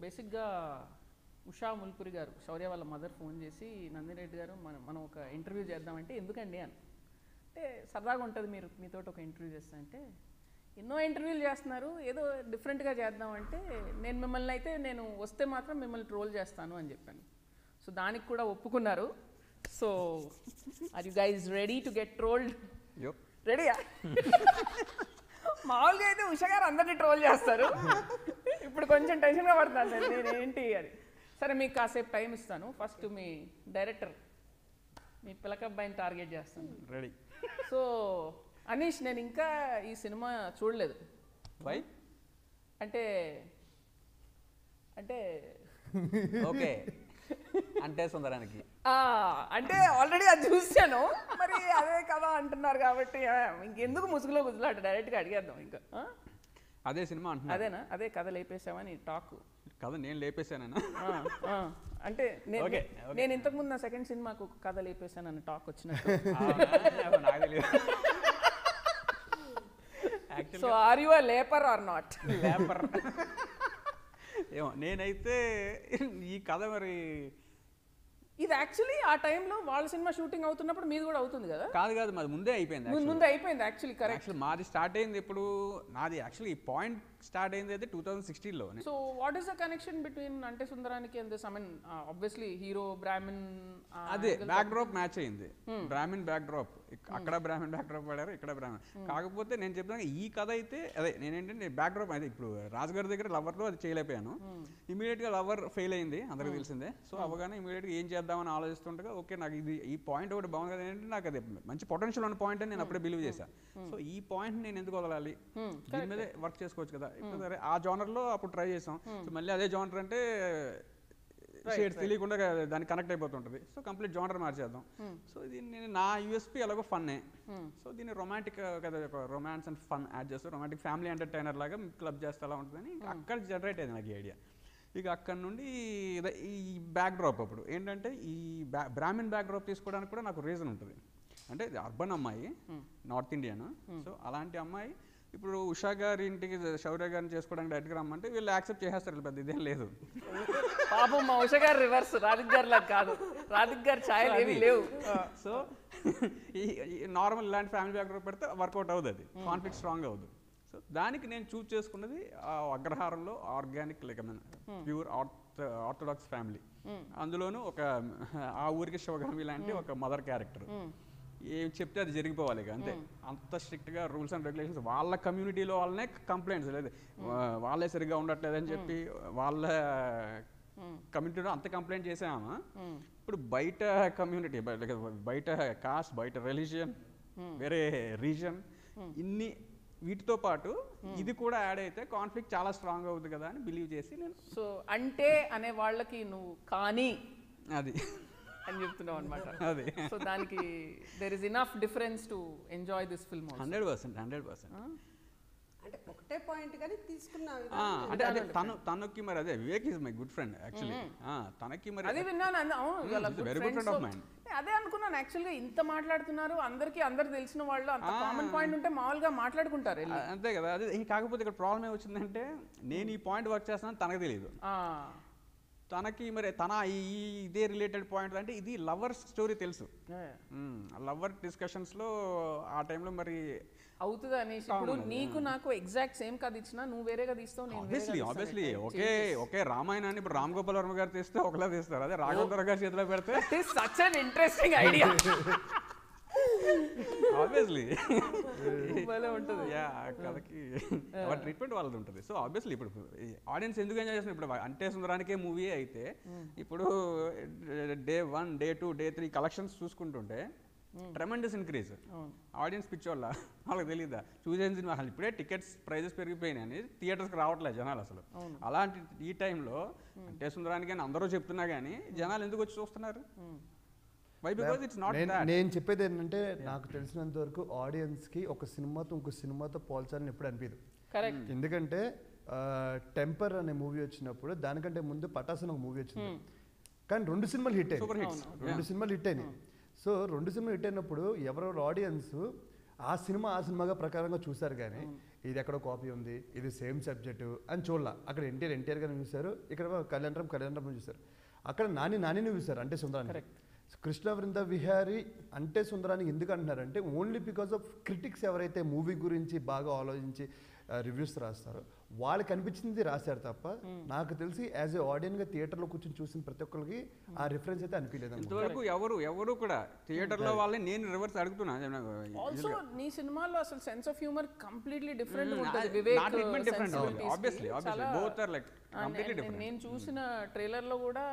బేసిక్గా ఉషా ముల్పురి గారు శౌర్య వాళ్ళ మదర్ ఫోన్ చేసి నందిరెడ్డి గారు మనం ఒక ఇంటర్వ్యూ చేద్దామంటే ఎందుకండి అని అంటే సరదాగా ఉంటుంది మీతో ఒక ఇంటర్వ్యూ చేస్తా అంటే ఎన్నో ఇంటర్వ్యూలు చేస్తున్నారు ఏదో డిఫరెంట్గా చేద్దామంటే నేను వస్తే మాత్రం మిమ్మల్ని ట్రోల్ చేస్తాను అని చెప్పాను. సో దానికి కూడా ఒప్పుకున్నారు. So are you guys ready to get trolled? రెడీయా? మామూలుగా అయితే ఉషా గారు అందరినీ ట్రోల్ చేస్తారు, ఇప్పుడు కొంచెం టెన్షన్గా పడుతుంది నేనేంటి అని. సరే మీకు కాసేపు టైం ఇస్తాను. ఫస్ట్ మీ డైరెక్టర్ మీ పిలకబ్బాయిని టార్గెట్ చేస్తాను. రెడీ. సో అనీష్, నేను ఇంకా ఈ సినిమా చూడలేదు. వై? అంటే ఓకే అంటే సుందరానికి అంటే ఆల్రెడీ అది చూశాను, మరి అదే కదా అంటున్నారు కాబట్టి ఇంకెందుకు ముసుగులో గుజులాట, డైరెక్ట్గా అడిగేద్దాం. ఇంకా అదే సినిమా అంటున్నా. అదేనా? అదే కథ లేపేసామని టాక్. కథ నేను లేపేశానా? అంటే నేను ఇంతకుముందు నా సెకండ్ సినిమాకు కథ లేపేశానని టాక్ వచ్చినట్టు. సో ఆర్ యు a లేపర్ ఆర్ నాట్? లేపర్ ఏమో. నేనైతే ఈ కథ మరి ఇది యాక్చువల్లీ ఆ టైంలో వాళ్ళ సినిమా షూటింగ్ అవుతున్నప్పుడు మీది కూడా అవుతుంది కదా? కాదు మాది ముందే అయిపోయింది. ముందే అయిపోయింది యాక్చువల్లీ. కరెక్ట్. మాది స్టార్ట్ అయింది ఇప్పుడు, నాది యాక్చువల్లీ ఈ పాయింట్ స్టార్ట్ అయింది అయితే 2016లో. So what is the connection between Ante Sundaraniki and this? I mean obviously hero Brahmin, అదే బ్యాక్ డ్రాప్ మ్యాచ్ అయింది. బ్రాహ్మణ్ బ్యాక్ డ్రాప్, అక్కడ బ్రాహ్మణ్ బ్యాక్ డ్రాప్ పడారు, ఇక్కడ బ్రాహ్మణ్. కాకపోతే నేను చెప్తాను ఈ కథ అయితే అదే నేనేంటంటే బ్యాక్ డ్రాప్ అయితే ఇప్పుడు రాజుగారి దగ్గర లవర్లో అది చేయలేకపోయాను. ఇమీడియట్ గా లవర్ ఫెయిల్ అయింది, అందరికి తెలిసిందే. సో అవగానే ఇమీడియట్ గా ఏం చేద్దామని ఆలోచిస్తుండగా ఓకే నాకు ఈ పాయింట్ ఒకటి బాగుంది కదా ఏంటంటే నాకు అది మంచి పొటెన్షియల్ ఉన్న పాయింట్ అని నేను అప్పుడే బిలీవ్ చేశాను. సో ఈ పాయింట్ నేను ఎందుకు వదలాలి, దీని మీదే వర్క్ చేసుకోవచ్చు కదా. ఇప్పుడు సరే ఆ జానర్ లో అప్పుడు ట్రై చేసాం. సో మళ్ళీ అదే జానర్ అంటే షేడ్స్ తెలియకుండా దాన్ని కనెక్ట్ అయిపోతుంటది. సో కంప్లీట్ జానర్ మార్చేద్దాం. సో దీన్ని నా యూఎస్పీ ఎలాగో ఫన్నే. సో దీన్ని రొమాంటిక్ కదా, రొమాన్స్ అండ్ ఫన్ యాడ్ చేస్తూ రొమాంటిక్ ఫ్యామిలీ ఎంటర్టైనర్ లాగా క్లబ్ చేస్తే అలా ఉంటుందని అక్కడ జనరేట్ అయింది నాకు ఈ ఐడియా. ఇక అక్కడ నుండి ఈ బ్యాక్ డ్రాప్ అప్పుడు ఏంటంటే ఈ బ్రాహ్మణ్ బ్యాక్ డ్రాప్ తీసుకోవడానికి కూడా నాకు రీజన్ ఉంటుంది. అంటే అర్బన్ అమ్మాయి, నార్త్ ఇండియన్. సో అలాంటి అమ్మాయి ఇప్పుడు ఉషా గారి ఇంటికి శౌర్య గారిని చేసుకోవడానికి డైరెక్ట్గా రమ్మంటే వీళ్ళు యాక్సెప్ట్ చేసేస్తారు, పెద్ద ఇదేం లేదు. పాపం మా ఉషా గారు రివర్స్, రాధిక్ గారు లాగా కాదు, రాధిక్ గారు ఛాయలు ఏమీ లేవు. సో ఈ నార్మల్ ఇలాంటి ఫ్యామిలీ బ్యాక్గ్రౌండ్ పెడితే వర్కౌట్ అవుతుంది, అది కాన్ఫ్లిక్ట్ స్ట్రాంగ్ అవుతుంది. సో దానికి నేను చూస్ చేసుకున్నది అగ్రహారంలో organic like pure orthodox family. అందులోనూ ఒక ఆ ఊరికి శివగామి లాంటి ఒక మదర్ క్యారెక్టర్. ఏం చెప్తే అది జరిగిపోవాలి ఇక అంతే. అంత స్ట్రిక్ట్గా రూల్స్ అండ్ రెగ్యులేషన్స్, వాళ్ళ కమ్యూనిటీలో వాళ్ళనే కంప్లైంట్స్ లేదు వాళ్ళే సరిగ్గా ఉండట్లేదని చెప్పి వాళ్ళ కమ్యూనిటీలో అంత కంప్లైంట్ చేసామా. ఇప్పుడు బయట కమ్యూనిటీ, బయట కాస్ట్, బయట రిలీజియన్, వేరే రీజన్, ఇన్ని వీటితో పాటు ఇది కూడా యాడ్ అయితే కాన్ఫ్లిక్ట్ చాలా స్ట్రాంగ్ అవుతుంది కదా అని బిలీవ్ చేసి నేను సో అంటే అనే వాళ్ళకి నువ్వు కానీ అది అని చెప్తున్నావు అనమాట. అదే. సో దానికి there is enough difference to enjoy this film. 100%. అంటే ఒకటే పాయింట్ కానీ తీసుకున్నా అంటే అదే తనకి మరి అదే Vivek is my good friend actually. తనకి మరి అది విన్నాను. Very good friend of mind. అదే అనుకున్నాను యాక్చువల్గా, ఇంత మాట్లాడుతున్నారు, అందరు తెలిసిన వాళ్ళు, అంత కామన్ పాయింట్ ఉంటే మామూలుగా మాట్లాడుకుంటారు అంతే కదా. అదే కాకపోతే ఇక్కడ ప్రాబ్లం ఏమొచ్చిందంటే నేను ఈ పాయింట్ వర్క్ చేస్తానని తనకు తెలియదు. తనకి మరి తన ఇదే రిలేటెడ్ పాయింట్ అంటే ఇది లవర్ స్టోరీ తెలుసు. లవర్ డిస్కషన్స్ లో ఆ టైంలో మరి అవుతుంది అనేసి ఇప్పుడు నీకు నాకు ఎగ్జాక్ట్ సేమ్ కథ ఇచ్చినా నువ్వు వేరేగా తీస్తావు, ఆబ్వియస్లీ ఒకే రామాయణాన్ని ఇప్పుడు రామ్ గోపాల్ వర్మ గారు తీస్తే ఒకలా తీస్తారు, అదే రాఘవేంద్ర గారి చేతిలో పెడితే such an interesting idea. Obviously ఉంటుంది కథకి ట్రీట్మెంట్ వాళ్ళది ఉంటుంది. సో ఆబ్వియస్లీ ఇప్పుడు ఆడియన్స్ ఎందుకు ఎంజాయ్ చేస్తున్నారు, ఇప్పుడు అంటే సుందరానికే మూవీ అయితే ఇప్పుడు Day 1, Day 2, Day 3 కలెక్షన్స్ చూసుకుంటుంటే ట్రెమెండస్ ఇంక్రీజ్. ఆడియన్స్ పిచ్చోళ్ళ వాళ్ళకి తెలియదా చూసేసిన సినిమా అసలు ఇప్పుడే టికెట్స్ ప్రైజెస్ పెరిగిపోయినాయని థియేటర్స్కి రావట్లేదు జనాలు అసలు. అలాంటి ఈ టైంలో అంటే సుందరానికి అని అందరూ చెప్తున్నా కానీ జనాలు ఎందుకు వచ్చి చూస్తున్నారు? నేను చెప్పేది ఏంటంటే నాకు తెలిసినంత వరకు ఆడియన్స్కి ఒక సినిమాతో ఇంకో సినిమాతో పోల్చాలని ఎప్పుడు అనిపించదు. ఎందుకంటే టెంపర్ అనే మూవీ వచ్చినప్పుడు దానికంటే ముందు పటాసన్ ఒక మూవీ వచ్చింది, కానీ 2 సినిమాలు హిట్ అయ్యాయి. 2 సినిమాలు హిట్ అయినాయి. సో 2 సినిమాలు హిట్ అయినప్పుడు ఎవరెవరు ఆడియన్స్ ఆ సినిమాగా ప్రకారంగా చూశారు. కానీ ఇది ఎక్కడో కాపీ ఉంది, ఇది సేమ్ సబ్జెక్టు అని చూడాల. అక్కడ ఎన్టీఆర్ గారిని చూశారు, ఇక్కడ కళ్యాణరామ్ చూశారు, అక్కడ నానిని చూశారు అంటే సుందరాన్ని. కృష్ణ వృంద విహారీ అంటే సుందరానికి ఎందుకు అంటున్నారంటే ఓన్లీ బికాస్ ఆఫ్ క్రిటిక్స్ ఎవరైతే మూవీ గురించి బాగా ఆలోచించి రివ్యూస్ రాస్తారో వాళ్ళకి అనిపించింది రాశారు తప్ప నాకు తెలిసి యాజ్ ఏ ఆడియన్గా థియేటర్లో కూర్చొని చూసిన ప్రతి ఒక్కరికి ఆ రిఫరెన్స్ అయితే అనిపించలేదు. ఇంతవరకు ఎవరు కూడా థియేటర్లో వాళ్ళని నేను రివర్స్ అడుగుతున్నా. ఆల్సో నీ సినిమాలో అసలు sense of humour completely different ఉంటుంది. Vivek obviously both are like completely different. నేను చూసిన ట్రైలర్ లో కూడా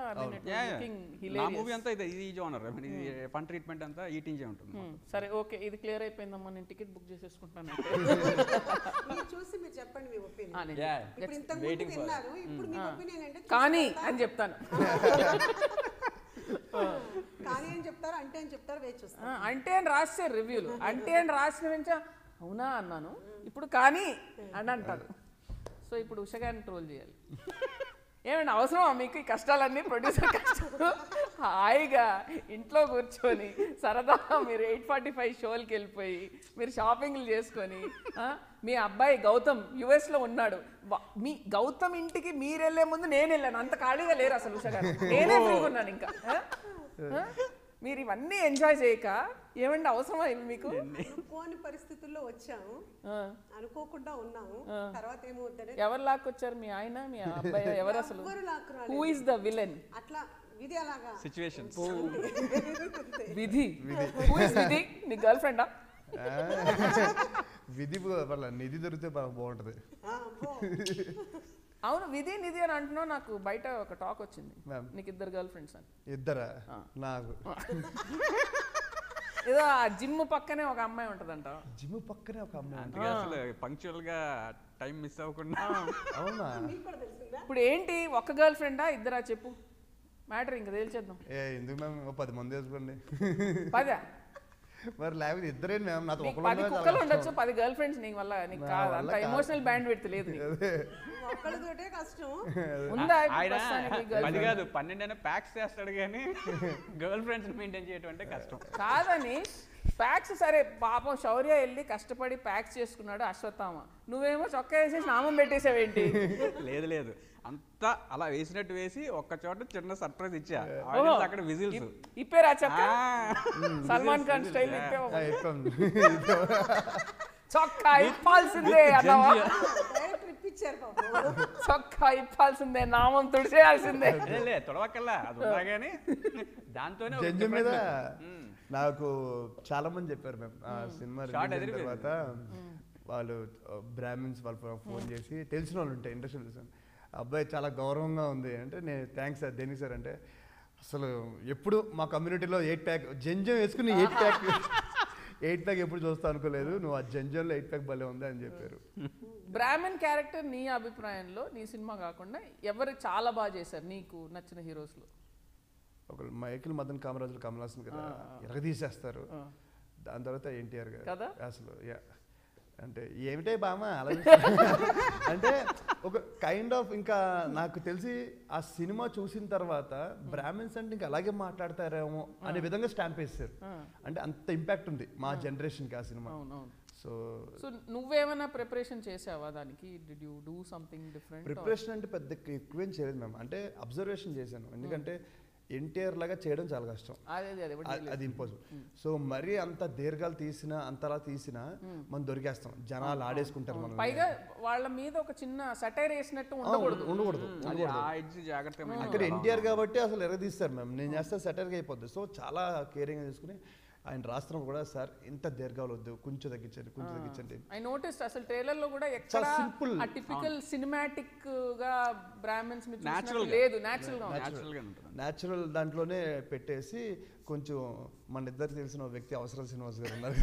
నా మూవీ అంతా ఇది జోనర్, ఇది ఫన్ ట్రీట్మెంట్ అంతా ఈటింగ్ ఉంటుంది. సరే ఓకే, ఇది క్లియర్ అయిపోయిందమ్మా, నేను టికెట్ బుక్ చేసేసుకుంటాను. మీరు చూసి మీరు చెప్పండి మీ ఒపీనియన్. ఇప్పుడు ఇంతకు Waiting ముందు విన్నారు, ఇప్పుడు మీ ఒపీనియన్ అంటే కానీ అని చెప్తాను. కానీ అని చెప్తారు, అంటే అని చెప్తారు, వేచి చూస్తారు. అంటే అని రాశారు రివ్యూలు, అంటే అని రాసిన వెంట అవునా అన్నాను, ఇప్పుడు కానీ అని అంటాడు. సో ఇప్పుడు ఉషగారిని ట్రోల్ చేయాలి. ఏమండి అవసరమా మీకు ఈ కష్టాలన్నీ? ప్రొడ్యూసర్ కష్టాలు హాయిగా ఇంట్లో కూర్చొని సరదాగా మీరు 8:45 షోలకి వెళ్ళిపోయి మీరు షాపింగ్లు చేసుకొని మీ అబ్బాయి గౌతమ్ యుఎస్లో ఉన్నాడు, మీ గౌతమ్ ఇంటికి మీరు వెళ్ళే ముందు నేను వెళ్ళాను, అంత ఖాళీగా లేరు అసలు ఉషగారు, నేనే ఫ్రీగా ఉన్నాను ఇంకా. మీరు ఇవన్నీ ఎంజాయ్ చేయక ఏమండి అవసరమా ఇవి మీకు? అనుకోని పరిస్థితుల్లో వచ్చాము, అనుకోకుండా ఉన్నాము, తర్వాత ఏమవుతుంది? ఎవరు లాక్కొచ్చారు? మీ ఆయన, మీ అబ్బాయి, ఎవరు అసలు? Who is the villain? అట్లా విధి అలాగా సిచ్యువేషన్స్. విధి? హూ ఇస్ విధి? నీ గర్ల్ ఫ్రెండా? విధి వాళ్ళ నిధి దొరికితే బాగుంటది. అవును, విధి నిధి అని అంటున్నావు. నాకు బయట ఒక టాక్ వచ్చింది, నీకు 2 గర్ల్ ఫ్రెండ్స్ అని. ఇద్దరా? నాకు ఏదో ఆ జిమ్ పక్కనే ఒక అమ్మాయి ఉంటదంట. జిమ్ పక్కనే ఒక అమ్మాయి? అసలు పంక్చువల్ గా టైం మిస్ అవ్వకుండా. అవునా? ఇప్పుడు ఏంటి, ఒక గర్ల్ ఫ్రెండా 2 చెప్పు, మ్యాటర్ ఇంకా తేల్చేద్దాం. ఎందుకు మేము 10 మంది వేసుకోండి. 10? మరి లేకపోతే ఇద్దరే మేము, నాతో 10 కుక్కలు ఉండొచ్చు, 10 గర్ల్ ఫ్రెండ్స్ నీకు వల్ల నీకు కాదు, అంత ఎమోషనల్ బ్యాండ్ విడ్త్ లేదు. ఒక్కళ్ళతోటే కష్టం ఉందా? 10 కాదు 12 అయినా ప్యాక్స్ చేస్తాడు కానీ గర్ల్ ఫ్రెండ్స్ మెయింటైన్ చేయడం అంటే కష్టం కాదని. ప్యాక్స్ సరే పాపం శౌర్య వెళ్ళి కష్టపడి ప్యాక్స్ చేసుకున్నాడు అశ్వత్థామ, నువ్వేమో చొక్కా వేసేసి నామం పెట్టేసావేంటి? లేదు అంతా అలా వేసినట్టు వేసి ఒక్క చోట చిన్న సర్ప్రైజ్ ఇచ్చా, అక్కడ విజిల్స్ ఇప్పేరా చొక్క, సల్మాన్ ఖాన్ స్టైల్ చొక్కా ఇప్పాల్సిందే అన్నావా? చొక్కా ఇప్పాల్సిందే, నామం తుడిచేయాల్సిందే. తొడవకల్లా అది ఉన్నా కానీ దాంతోనే. జడ్జి మీద నాకు చాలా మంది చెప్పారు మేము ఆ సినిమా రిలీజ్ తర్వాత, వాళ్ళు బ్రాహ్మిన్స్ వాళ్ళు ఫోన్ చేసి తెలిసిన వాళ్ళు ఉంటాయి ఇండస్ట్రీ, అబ్బాయి చాలా గౌరవంగా ఉంది అంటే, నేను థ్యాంక్స్ సార్. దేనికి సార్ అంటే, అసలు ఎప్పుడు మా కమ్యూనిటీలో 8 ప్యాక్ జంజం వేసుకుని 8 ప్యాక్ ఎప్పుడు చూస్తా అనుకోలేదు, నువ్వు ఆ జంజంలో 8 ప్యాక్ భలే ఉంది అని చెప్పారు. బ్రాహ్మణ్ క్యారెక్టర్ నీ అభిప్రాయంలో నీ సినిమా కాకుండా ఎవరు చాలా బాగా చేశారు నీకు నచ్చిన హీరోస్లో? ఒకళ్ళు మైకిల్ మదన్ కామరాజులు, కమల్ హాసన్ కదా ఎరగదీసేస్తారు. దాని తర్వాత ఎన్టీఆర్ గారు అసలు అంటే ఏమిటే బామా అలా అంటే ఒక కైండ్ ఆఫ్, ఇంకా నాకు తెలిసి ఆ సినిమా చూసిన తర్వాత బ్రాహ్మిన్స్ అంటే ఇంకా అలాగే మాట్లాడతారేమో అనే విధంగా స్టాంప్ వేస్తారు. అంటే అంత ఇంపాక్ట్ ఉంది మా జనరేషన్కి ఆ సినిమా. సో నువ్వేమైనా ప్రిపరేషన్ చేసావా దానికి? Did you do something different? Preparation అంటే పెద్ద ఎక్కువేం చేయలేదు మ్యామ్, అంటే అబ్జర్వేషన్ చేశాను. ఎందుకంటే ఎన్టీఆర్ లాగా చేయడం చాలా కష్టం, అది ఇంపాసిబుల్. సో మరీ అంత దీర్ఘాలు తీసినా అంతలా తీసినా మనం దొరికేస్తాం, జనాలు ఆడేసుకుంటారు మనం. పైగా వాళ్ళ మీద ఒక చిన్న సటైర్ వేసినట్టు ఉండకూడదు. అక్కడ ఎన్టీఆర్ కాబట్టి అసలు ఎరగదీస్తారు మ్యామ్, నేను చేస్తే సటైర్గా అయిపోద్ది. సో చాలా కేరింగ్గా తీసుకుని ఆయన రాస్తున్నప్పుడు కూడా, సార్ ఇంత దీర్ఘాలు వద్దు, కొంచెం తగ్గించండి. ఐ నోటిస్డ్ అసలు ట్రైలర్ లో కూడా ఎక్కడ సింపుల్ ఆ టిపికల్ సినిమాటిక్ గా బ్రాహ్మణ్స్ మీద లేదు, న్యాచురల్ దాంట్లోనే పెట్టేసి, కొంచెం మన ఇద్దరు తెలిసిన వ్యక్తి అవసరం శ్రీనివాస్ గారు ఉన్నారు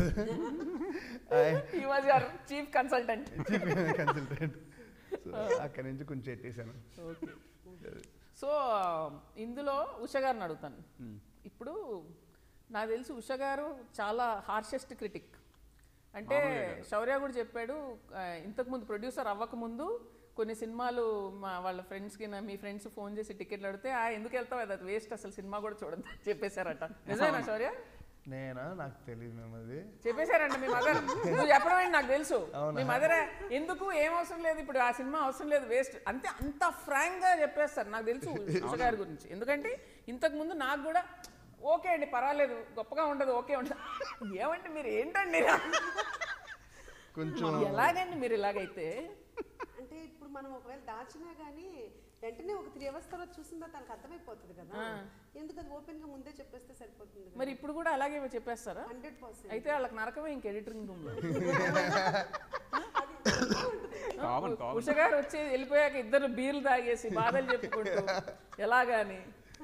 కదా, చీఫ్ కన్సల్టెంట్, అక్కడి నుంచి కొంచెం ఎట్టేసాను. సో ఇందులో ఉష గారిని అడుగుతాను. ఇప్పుడు నాకు తెలిసి ఉష గారు చాలా హార్షెస్ట్ క్రిటిక్. అంటే శౌర్య కూడా చెప్పాడు, ఇంతకుముందు ప్రొడ్యూసర్ అవ్వకముందు కొన్ని సినిమాలు వాళ్ళ ఫ్రెండ్స్కి, మీ ఫ్రెండ్స్ ఫోన్ చేసి టికెట్లు అడిగితే ఎందుకు వెళ్తావు, అది వేస్ట్, అసలు సినిమా కూడా చూడదు చెప్పేశారట. నిజమేనా శౌర్య? నేనా నాకు తెలియదు మేము అది చెప్పేశారంట మీ మదర్. నువ్వు చెప్పడం ఏంటి నాకు తెలుసు. మీ మదరే ఎందుకు ఏం అవసరం లేదు, ఇప్పుడు ఆ సినిమా అవసరం లేదు, వేస్ట్ అంతే, అంత ఫ్రాంక్ గా చెప్పేస్తారు. నాకు తెలుసు ఉష గారి గురించి, ఎందుకంటే ఇంతకు ముందు నాకు కూడా ఓకే అండి పర్వాలేదు, గొప్పగా ఉండదు, ఓకే ఉండదు. ఏమంటే మీరు ఏంటండి కొంచెం ఎలాగండి మీరు ఇలాగైతే? అంటే ఇప్పుడు మనం ఒకవేళ దాచినా కానీ వెంటనే ఒక 3 hours తర్వాత చూసిందా తనకు అర్థమైపోతుంది కదా, ఎందుకు అది ఓపెన్ గా ముందే చెప్పేస్తే సరిపోతుంది కదా. మరి ఇప్పుడు కూడా అలాగే చెప్పేస్తారా? 100%. అయితే వాళ్ళకి నరకమే ఇంక ఎడిటింగ్ రూమ్ లో. ఉష గారు వచ్చి వెళ్ళిపోయాక ఇద్దరు బీర్లు తాగేసి బాధలు చెప్పుకుంటూ ఎలాగాని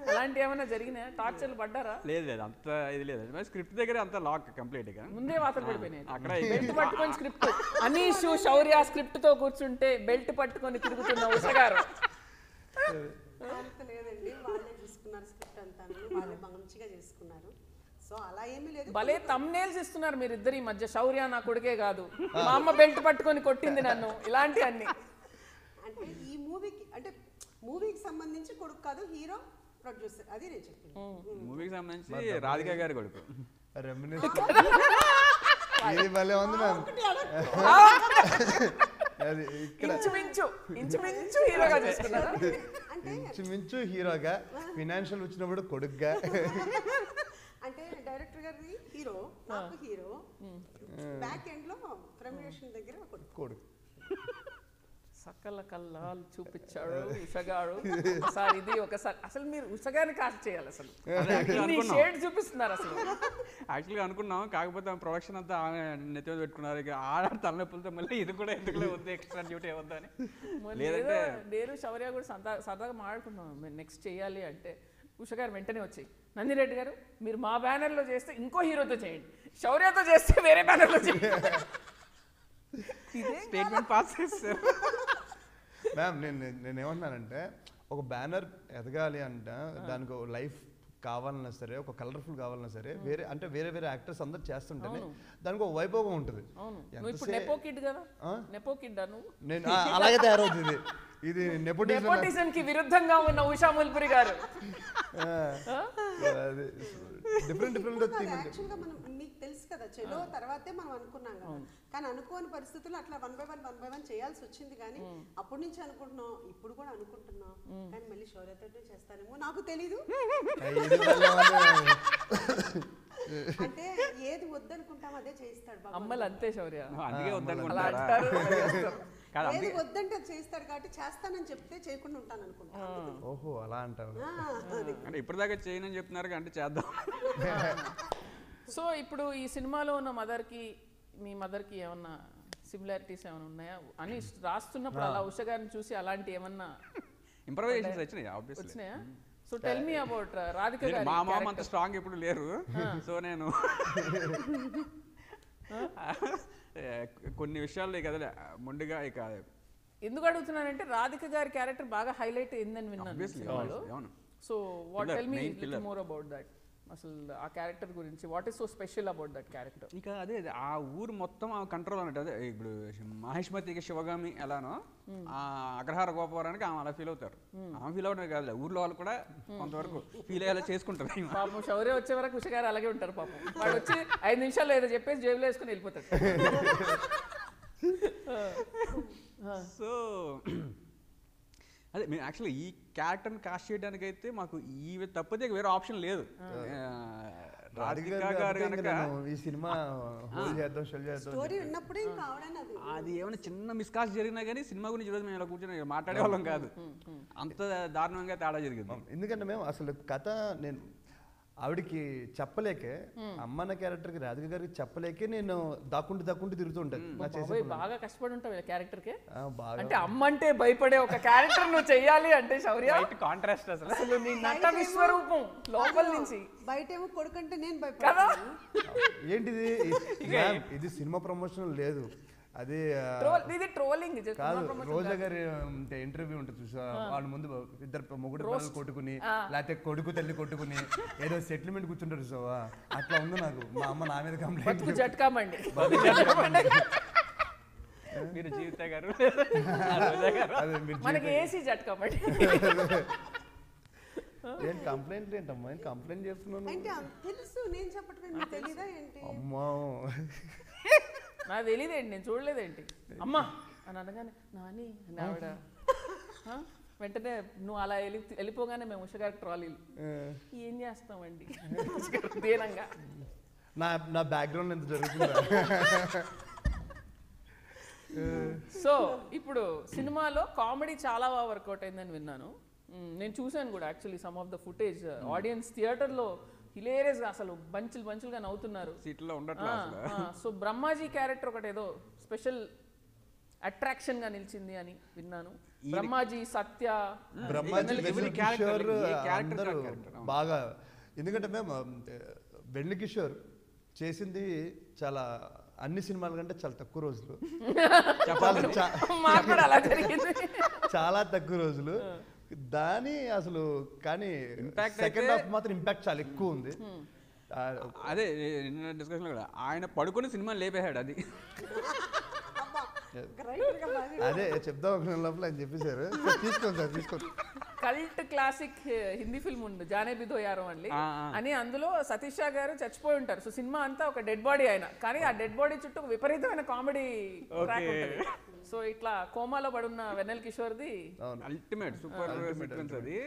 అలాంటి ఏమైనా జరిగినా టార్చర్లు పడ్డారా? లేదు లేదు అంత ఇది లేదు, స్క్రిప్ట్ దగ్గర అంత లాక్ కంప్లీట్ గా ముందే వాతలు పడిపోయినాయి. అక్కడ బెల్ట్ పట్టుకొని స్క్రిప్ట్ అనీష్ శౌర్య స్క్రిప్ట్ తో కూర్చుంటే బెల్ట్ పట్టుకొని తిరుగుతున్న ఉష గారు. అంత లేదండి, వాళ్ళే చూసుకున్నారు స్క్రిప్ట్ అంతా, వాళ్ళే మంచిగా చేసుకున్నారు. సో అలా ఏమీ లేదు. భలే తమ్నేల్స్ ఇస్తున్నారు మీరు ఇద్దరు ఈ మధ్య. శౌర్య నా కొడుకే కాదు, మా అమ్మ బెల్ట్ పట్టుకొని కొట్టింది నన్ను, ఇలాంటి అన్ని. అంటే ఈ మూవీకి అంటే మూవీకి సంబంధించి కొడుకు కాదు, హీరో ప్రొడ్యూసర్, అది నేను చెప్పింది. మూవీకి సంబంధించి రాధిక గారి కొడుకు. ఇది భలే ఉంది మ్యామ్. అది ఇక్కడ ఇంచుమించు హీరోగా చేసుకున్నారా? ఇంచుమించు హీరోగా, ఫినాన్షియల్ వచ్చినప్పుడు కొడుకుగా. అంటే డైరెక్టర్ గారి హీరో, నాకు హీరో, బ్యాక్ ఎండ్ లో ప్రమోషన్ దగ్గర కొడుకు. సకల కల్లాలు చూపించాడు ఉషగాడు. ఒకసారి ఇది ఒకసారి అసలు మీరు ఉషగాని కాస్ట్ చేయాలి. అసలు షేడ్ చూపిస్తున్నారు అసలు. యాక్చువల్గా అనుకున్నాం, కాకపోతే ప్రొడక్షన్ అంతా ఆమె నెత్తి మీద పెట్టుకున్నారు. ఇక ఆడ తలనొప్పులతో మళ్ళీ ఇది కూడా ఎందుకు వద్దు, ఎక్స్ట్రా డ్యూటీ వద్దా అని. లేదంటే నేను శౌర్య కూడా సరదాగా మాట్లాడుకున్నాం, మేము నెక్స్ట్ చేయాలి అంటే ఉష గారు వెంటనే వచ్చి, నందిరెడ్డి గారు మీరు మా బ్యానర్లో చేస్తే ఇంకో హీరోతో చేయండి, శౌర్యతో చేస్తే వేరే బ్యానర్లో చేయండి. స్టేట్మెంట్ పాస్ చేస్తారు. మ్యామ్ నేనేమన్నానంటే ఒక బ్యానర్ ఎదగాలి అంటే దానికి లైఫ్ కావాలన్నా సరే, ఒక కలర్ఫుల్ కావాలన్నా సరే, వేరే వేరే యాక్టర్స్ అందరు చేస్తుంటేనే దానికి ఒక వైభోగం ఉంటుంది. నెపో కిడ్ కదా, నెపో కిడ్ నేను అలాగే తయారవుతుంది. ఇది నెపోటిజం కి విరుద్ధంగా ఉన్న ఉషా ముల్పురి గారు. డిఫరెంట్ యాక్చువల్గా మనం మీకు తెలుసు కదా, చెలో తర్వాతే మనం అనుకున్నాం కదా, కానీ అనుకోని పరిస్థితుల్లో అట్లా 1 by 1 చేయాల్సి వచ్చింది. కానీ అప్పటి నుంచి అనుకుంటున్నాం, ఇప్పుడు కూడా అనుకుంటున్నాం, కానీ మళ్ళీ శౌర్యతో చేస్తానేమో నాకు తెలీదు. అంటే ఏది వద్దనుకుంటాం అదే చేయిస్తాడు అమ్మలు, అంతే శౌర్య. అందుకే ఏది వద్దంటే చేయిస్తాడు, కాబట్టి చేస్తానని చెప్తే చేయకుండా ఉంటాను అనుకుంటాను. ఓహో అలా అంటారు. అంటే ఇప్పటిదాకా చేయనని చెప్తున్నారు, అంటే చేద్దాం. సో ఇప్పుడు ఈ సినిమాలో ఉన్న మదర్కి మీ మదర్కి ఏమన్నా సిమిలారిటీస్ ఏమైనా ఉన్నాయా అని రాస్తున్నప్పుడు అలా ఉష గారిని చూసి అలాంటి ఏమన్నా ఇంప్రవైజేషన్స్ వచ్చినాయా? So tell me about Radhika గారి. మా మామ అంత స్ట్రాంగ్ ఇప్పుడు లేరు, సో నేను కొన్ని విషయాల్లో కదా మొండిగా ఇక. ఎందుకు అడుగుతున్నానంటే రాధిక గారి క్యారెక్టర్ బాగా హైలైట్ అయిందని విన్నాను. So what tell me more about that, అసలు ఆ క్యారెక్టర్ గురించి, what is so special about that character? ఇక అదే ఆ ఊరు మొత్తం ఆ కంట్రోల్ అన్నట్టు. అదే ఇప్పుడు మహేష్మతికి శివగామి ఎలానో ఆ అగ్రహార గోపవరానికి ఆమె అలా ఫీల్ అవుతారు. ఆమె ఫీల్ అవడం కాదు, ఊర్లో వాళ్ళు కూడా కొంతవరకు ఫీల్ అయ్యేలా చేసుకుంటారు. పాపం శౌర్య వచ్చే వరకు ఉష గారు అలాగే ఉంటారు. పాపం వాడు వచ్చి 5 నిమిషాలు ఏదో చెప్పేసి జేబులో వేసుకుని వెళ్ళిపోతాడు. సో అదే మేము యాక్చువల్గా ఈ క్యారెక్టర్ని కాస్ట్ చేయడానికి అయితే మాకు ఈ తప్పితే వేరే ఆప్షన్ లేదు. రాధిక గారు కనుక ఈ సినిమా స్టోరీ విన్నప్పుడే ఇంకా ఆవిడైనా అది ఏమైనా చిన్న మిస్కాస్ట్ జరిగినా కానీ సినిమా గురించి ఈరోజు మేము ఇలా కూర్చొని మాట్లాడే వాళ్ళం కాదు, అంత దారుణంగా తేడా జరిగింది. ఎందుకంటే మేము అసలు కథ నేను ఆవిడకి చెప్పలేకే, అమ్మన్న క్యారెక్టర్కి రాధిక గారికి చెప్పలేకే నేను దాక్కుంటూ తిరుగుతూ ఉంటాను. బాగా కష్టపడి ఉంటావు క్యారెక్టర్ కి. అంటే అమ్మ అంటే భయపడే ఒక క్యారెక్టర్ నువ్వు చెయ్యాలి అంటే శౌర్య కాంట్రాస్ట్ అసలు నీ నట విశ్వరూపం లోపల నుంచి. బయటేమో కొడుకంటే నేను భయపడతాను. ఏంటిది ఇది సినిమా ప్రమోషన్ లేదు, అది ట్రోలింగ్ కాదు. రోజా గారి ఇంటర్వ్యూ ఉంటుంది చూసా, వాళ్ళ ముందు ఇద్దరు మొగుడు పిల్లలు కొట్టుకుని లేకపోతే కొడుకు తల్లి కొట్టుకుని ఏదో సెటిల్మెంట్ కూర్చుంటారు చూసావా, అట్లా ఉంది నాకు. మా అమ్మ నా మీద కంప్లైంట్ జట్కామండి. మీరు జీవిత గారు మనకి ఏసీ జట్కామండి. నేను కంప్లైంట్ ఏంటమ్మా, నేను కంప్లైంట్ చేస్తున్నాను. అంటే తెలుసు, నేను చెప్పటమే మీకు తెలీదా ఏంటి? అమ్మా నాకు తెలియదేంటి, నేను చూడలేదేంటి అమ్మా అని అనగానే నాని అని ఆవిడ వెంటనే నువ్వు అలా వెళ్ళిపోగానే మేము ఉషగారి ట్రాలీలు ఏం చేస్తామండి దీనంగా. నా బ్యాక్గ్రౌండ్ ఎంత జరుగుతుందా. సో ఇప్పుడు సినిమాలో కామెడీ చాలా బాగా వర్కౌట్ అయిందని విన్నాను. నేను చూశాను కూడా actually some of the footage. Audience థియేటర్లో హిలేరియస్గా అసలు బంచులుగా నవ్వుతున్నారు. సీట్లో ఉండట్లా అసలు. సో బ్రహ్మాజీ క్యారెక్టర్ ఒకటి ఏదో స్పెషల్ అట్రాక్షన్ గా నిలిచింది అని విన్నాను. బ్రహ్మాజీ, సత్య, బాగా. ఎందుకంటే మేము వెండి కిషోర్ చేసింది చాలా అన్ని సినిమాల కంటే చాలా తక్కువ రోజులు, చాలా తక్కువ రోజులు. దాని అసలు కానీ సెకండ్ హాఫ్ మాత్రం ఇంపాక్ట్ చాలా ఎక్కువ ఉంది. అదే డిస్కషన్ కూడా ఆయన పడుకుని సినిమా లేపేశాడు. అది అదే చెప్దాం లోపల అని చెప్పేశారు. తీసుకోండి సార్, తీసుకోండి. కల్ట్ క్లాసిక్ హిందీ ఫిల్మ్ ఉంది జానే బిదో యారో అని. అందులో సతీష్ షా గారు చచ్చిపోయి ఉంటారు. సో సినిమా అంతా ఒక డెడ్ బాడీ ఆయన, కానీ ఆ డెడ్ బాడీ చుట్టూ విపరీతమైన కామెడీ ట్రాక్ ఉంటుంది. సో ఇట్లా కోమాలో పడున్న వెన్నెల కిషోర్ది అల్టిమేట్ సూపర్ సీక్వెన్స్ అది.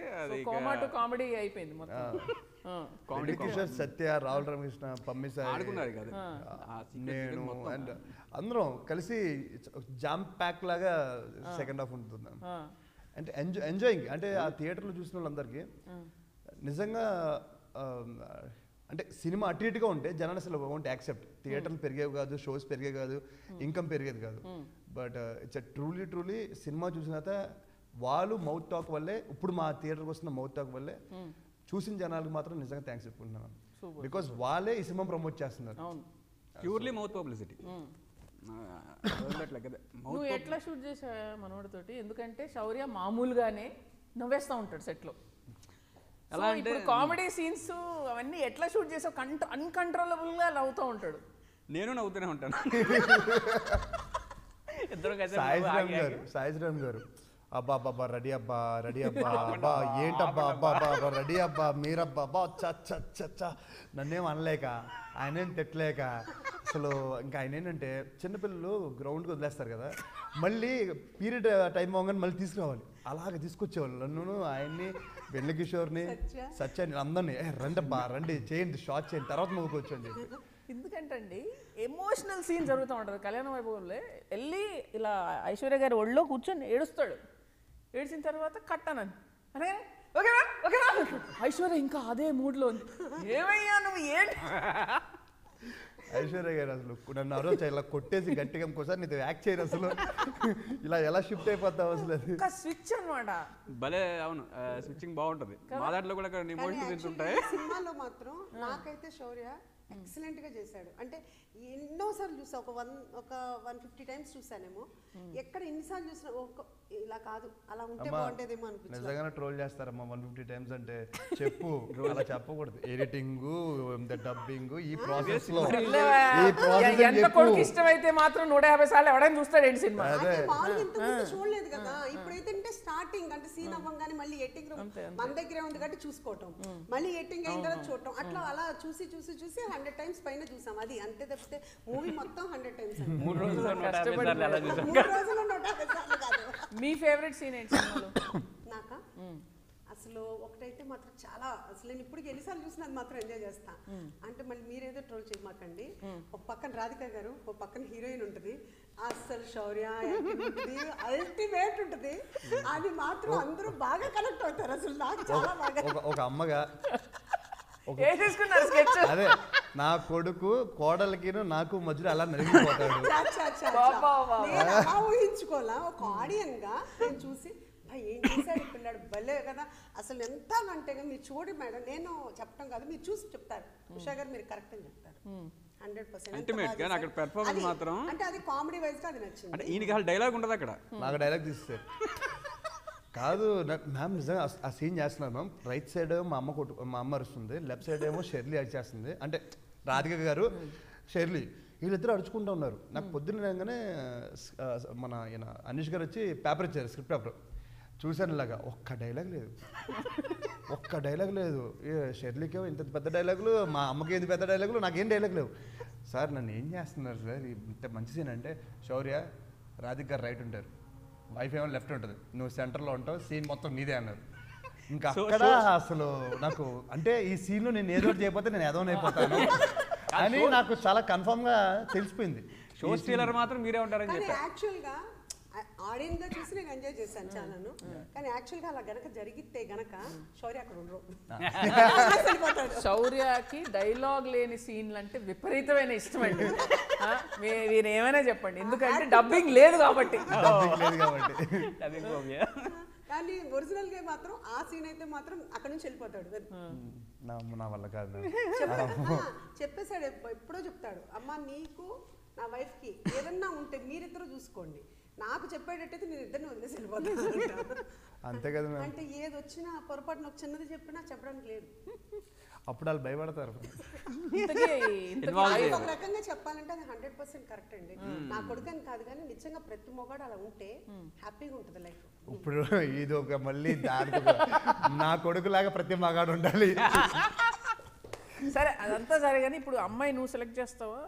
కోమా టు కామెడీ అయిపోయింది మొత్తం. వెండి కిషోర్, సత్య, రావుల రామకృష్ణ, పమ్మిసాయి ఆడుకున్నారు కదా, నేను అండ్ అందరం కలిసి జామ్ ప్యాక్ లాగా సెకండ్ హాఫ్ ఉంటుంది. అంటే ఎంజాయింగ్. అంటే ఆ థియేటర్లో చూసిన వాళ్ళందరికీ నిజంగా అంటే సినిమా అటు ఇటుగా ఉంటే జనాలు అసలు వోంట్ యాక్సెప్ట్. థియేటర్లు పెరిగేవి కాదు, షోస్ పెరిగేవి కాదు, ఇన్కమ్ పెరిగేది కాదు. బట్ ఇట్స్ ట్రూలీ సినిమా చూసిన తర్వాత వాళ్ళు మౌత్ టాక్ వల్లే, ఇప్పుడు మా థియేటర్కి వస్తున్న మౌత్ టాక్ వల్లే చూసిన జనాలకు మాత్రం నిజంగా థ్యాంక్స్ చెప్పుకుంటున్నాను. బికాస్ వాళ్ళే ఈ సినిమా ప్రమోట్ చేస్తున్నారు. Purely mouth publicity. నువ్వు ఎట్లా షూట్ చేసావా మనోడితోటి? ఎందుకంటే శౌర్య మామూలుగానే నవ్వేస్తూ ఉంటాడు సెట్లో. ఎలా అంటే కామెడీ సీన్స్ అవన్నీ ఎట్లా షూట్ చేసావు? అన్కంట్రోలబుల్ గా నవ్వుతూ ఉంటాడు. నేను నవ్వుతూనే ఉంటాను. సాయిశ్రామ్ గారు అబ్బా అబ్బా రెడీ అబ్బా అబ్బా ఏంటబ్బా అబ్బా రెడీ అబ్బా మీరబ్బా అబ్బా చచ్చ నన్నేం అనలేక ఆయనేం తిట్టలేక అసలు ఇంకా ఆయన ఏంటంటే చిన్నపిల్లలు గ్రౌండ్కి వదిలేస్తారు కదా, మళ్ళీ పీరియడ్ టైం అవ్వగానే మళ్ళీ తీసుకురావాలి. అలాగే తీసుకొచ్చేవాళ్ళు నన్ను, ఆయన్ని, వెన్నెల కిషోర్ని, సత్యాన్ని, అందరినీ రండి చేయండి, షార్ట్ చేయండి, తర్వాత మూవ్కి అని చెప్పి. ఎందుకంటే అండి ఎమోషనల్ సీన్ జరుగుతూ ఉంటుంది కళ్యాణ వైభవంలో. వెళ్ళి ఇలా ఐశ్వర్య గారి ఒళ్ళో కూర్చొని ఏడుస్తాడు. ఏడ్చిన తర్వాత కట్టనని అలాగే ఓకేనా ఓకేనా ఐశ్వర్య ఇంకా అదే మూడ్లో ఉంది. ఏమయ్యా నువ్వు ఏంటి? ఐశ్వర్య గారు అసలు నన్ను అరోజు ఇలా కొట్టేసి గట్టిగా ఇంకోసారి నీతో యాక్ట్ చేయరు అసలు, ఇలా ఎలా షిఫ్ట్ అయిపోతావు అసలు. అది స్విచ్ అనమాట. భలే అవును, స్విచ్చింగ్ బాగుంటుంది. మా దాంట్లో కూడా ఎమోషన్స్ ఉంటాయి. సినిమాలో మాత్రం నాకైతే శౌర్య ఎక్సలెంట్ గా చేశాడు. అంటే ఎన్నోసార్లు చూసా, ఒక 150 టైమ్స్ చూసానేమో. ఎక్కడ ఎన్నిసార్లు చూసినా ఇలా కాదు, అలా ఉంటే బాగుంటేదేమో అనిపించింది. నిజంగానే ట్రోల్ చేస్తారమ్మా 150 టైమ్స్ అంటే. చెప్పు, అలా చెప్పకూడదు. ఎడిటింగ్, డబ్బింగ్, ఈ ప్రాసెస్ లో ఎంత కొడుకు ఇష్టమైతే మాత్రం 150 సార్లు ఎవడైనా చూస్తాడు ఏంటి సినిమా. చూడలేదు కదా. ఇప్పుడైతే స్టార్టింగ్ అంటే సీన్ అవ్వగానే మళ్ళీ ఎడిటింగ్ మన దగ్గరే ఉంది కాబట్టి చూసుకోవటం, మళ్ళీ ఎడిటింగ్ అయిన తర్వాత చూడటం, అట్లా అలా చూసి 100 టైమ్స్ పైన చూసాం. అది అంతే తప్పితే మూవీ మొత్తం 100 టైమ్స్. 3 రోజులు 150 కాదు. మీ ఫేవరెట్ సీన్ ఏంటి సినిమాలో? నాకా అసలు ఒకటైతే మాత్రం చాలా, అసలు నేను ఇప్పుడు ఎన్నిసార్లు చూసినా అది మాత్రం ఎంజాయ్ చేస్తా. అంటే మళ్ళీ మీరేదో ట్రోల్ చేయమాకండి. ఒక పక్కన రాధిక గారు, ఒక పక్కన హీరోయిన్ ఉంటుంది. అసలు శౌర్య ఉంటుంది, అల్టిమేట్ ఉంటుంది. అది మాత్రం అందరూ బాగా కనెక్ట్ అవుతారు. అసలు నాకు చాలా బాగా. ఒక అమ్మగా అదే నా కొడుకు కోడలికి నాకు మధ్యలో అలా నలిగిపోతాడు. ఊహించుకోవాలా ఒక ఆడియన్ గా నేను చూసి ఏం చేశాడు పిల్లాడు భలే కదా. అసలు ఎంత అంటే మీరు చూడండి మేడం, నేను చెప్పడం కాదు, మీరు చూసి చెప్తారు. ఉషా గారు మీరు కరెక్ట్ అని చెప్తారు. 100%. మాత్రం అంటే అది కామెడీ వైజ్ గా అది నచ్చింది. అంటే ఈయనకి డైలాగ్ ఉండదు అక్కడ. నాకు డైలాగ్ తీస్తారు కాదు మ్యామ్. నిజంగా ఆ సీన్ చేస్తున్నాను మ్యామ్. రైట్ సైడ్ మా అమ్మ అరుస్తుంది, లెఫ్ట్ సైడ్ ఏమో షెర్లీ అరిచేస్తుంది. అంటే రాధిక గారు, షెర్లీ, వీళ్ళిద్దరు అరుచుకుంటూ ఉన్నారు. నాకు పొద్దున్న రాగానే మన ఈయన అనీష్ గారు వచ్చి పేపర్ ఇచ్చారు, స్క్రిప్ట్ పేపర్. చూశాను ఇలాగా ఒక్క డైలాగ్ లేదు షెర్లీకే ఇంత పెద్ద డైలాగులు, మా అమ్మకి ఇంత పెద్ద డైలాగులు, నాకేం డైలాగ్ లేవు. సార్ నన్ను ఏం చేస్తున్నారు సార్, ఇంత మంచి సీన్ అంటే, శౌర్య రాధిక్ గారు రైట్ ఉంటారు, వైఫ్ ఏమో లెఫ్ట్ ఉంటుంది, నువ్వు సెంటర్లో ఉంటావు, సీన్ మొత్తం నీదే అన్నారు. ఇంకా అక్కడ అసలు నాకు అంటే ఈ సీన్లో నేను ఏదో చేయకపోతే నేను ఏదో అయిపోతాను అని నాకు చాలా కన్ఫర్మ్గా తెలిసిపోయింది. షో స్టీలర్ మాత్రం మీరే ఉంటారని చెప్పి యాక్చువల్గా ఆడియన్స్ గా చూసి నేను ఎంజాయ్ చేశాను చాలాను. కానీ యాక్చువల్గా అలా గనక జరిగితే గనక శౌర్య అక్కడ ఉండరు. శౌర్యకి డైలాగ్ లేని సీన్లు అంటే విపరీతమైన ఇష్టం అండి. మీరు ఏమైనా చెప్పండి, ఎందుకంటే డబ్బింగ్ లేదు కాబట్టి. కానీ ఒరిజినల్ గా మాత్రం ఆ సీన్ అయితే మాత్రం అక్కడ నుంచి వెళ్ళిపోతాడు. నా వల్ల కాదు చెప్పేశాడు, ఎప్పుడో చెప్తాడు, అమ్మ నీకు నా వైఫ్ కి ఏదన్నా ఉంటే మీరిద్దరూ చూసుకోండి, నాకు చెప్పేటట్టయితే నేను ఇద్దరిని వదిలేసి వెళ్ళిపోతాను. అంతే కదా. అంటే ఏది వచ్చినా పొరపాటున ఒక చిన్నది చెప్పినా చెప్పడానికి లేదు. అప్పుడు వాళ్ళు భయపడతారు. ఒక రకంగా చెప్పాలంటే అది 100% కరెక్ట్ అండి. నా కొడుకని కాదు కానీ నిజంగా ప్రతి మొగాడు అలా ఉంటే హ్యాపీగా ఉంటుంది లైఫ్. ఇప్పుడు ఇది ఒక మళ్ళీ నా కొడుకులాగా ప్రతి మగాడు ఉండాలి. సరే అదంతా సరే కానీ ఇప్పుడు అమ్మాయి నువ్వు సెలెక్ట్ చేస్తావా?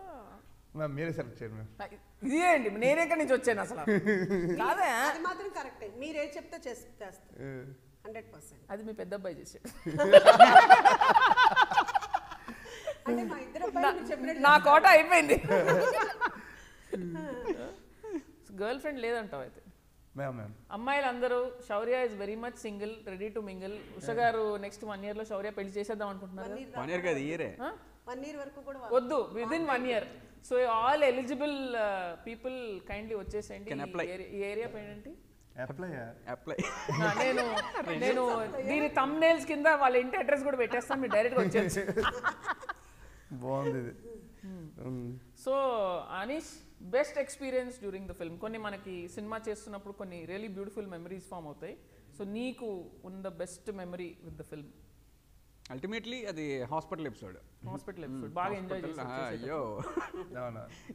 మీరే సెలెక్ట్ చేయండి మ్యామ్. ఇదే అండి, నేను ఎక్కడి నుంచి వచ్చాను అసలు. కాదా, అది మాత్రం కరెక్టే, మీరు ఏం చెప్తే చేస్తారు 100%. అది మీ పెద్ద అబ్బాయి చేసాడు. అంటే మా ఇద్దరు అబ్బాయిలు చెప్పినట్టు నా కోట అయిపోయింది. గర్ల్ ఫ్రెండ్ లేదంటావు అయితే? అమ్మాయిలు అందరూ Shaurya is very much single, ready to mingle. Usha గారు నెక్స్ట్ 1 year లో శౌర్య పెళ్లి చేసేద్దాం అనుకుంటున్నారు. 1 year కాదు, ఇయరే. 1 year వరకు కూడా వద్దు, within 1 year. So all eligible people kindly వచ్చేసేయండి. ఈ ఏరియా పేరేంటి? అప్లై. నేను దీని థంబ్నెయిల్స్ కింద వాళ్ళ ఇంటి అడ్రస్ కూడా పెట్టేస్తాను, మీరు డైరెక్ట్గా వచ్చేసి. బాగుంది. So Anish, best experience during the film. కొన్ని మనకి సినిమా చేస్తున్నప్పుడు కొన్ని రియలీ బ్యూటిఫుల్ మెమరీస్ ఫామ్ అవుతాయి. సో నీకు ఉన్న best memory with the film? Ultimately అది హాస్పిటల్ ఎపిసోడ్. బాగా ఎంజాయ్ చేశాను. అయ్యో,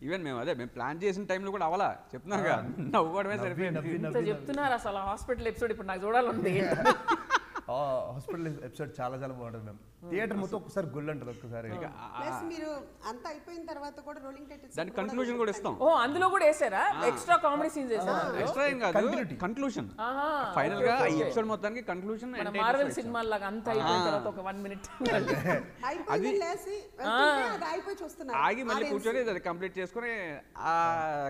ఈవెన్ మేము ప్లాన్ చేసిన టైంలో కూడా అవలా చెప్తున్నాగా, నవ్వుకోవడమే సరిపోయింది. చెప్తున్నారు అసలు హాస్పిటల్ ఎపిసోడ్ ఇప్పుడు నాకు చూడాలండి. హాస్పిటల్ ఎపిసోడ్ చాలా బాగుంటుంది మ్యామ్. థియేటర్ మొత్తం ఒకసారి గుల్ అంటారు. ఒక్కసారి మీరు అంతా అయిపోయిన తర్వాత కూడా రోలింగ్ టైటిల్స్ దాని కన్క్లూజన్ కూడా ఇస్తాం. ఓ అందులో కూడా వేసారా? ఎక్స్ట్రా కామెడీ సీన్స్ వేసారా? ఎక్స్ట్రా ఏం కాదు, కన్క్లూజన్. ఫైనల్ గా ఈ ఎపిసోడ్ మొత్తానికి కన్క్లూజన్. మార్వెల్ సినిమా లాగా అంతా అయిపోయిన తర్వాత ఒక 1 minute ఆగి మళ్ళీ కూర్చొని అది కంప్లీట్ చేసుకుని ఆ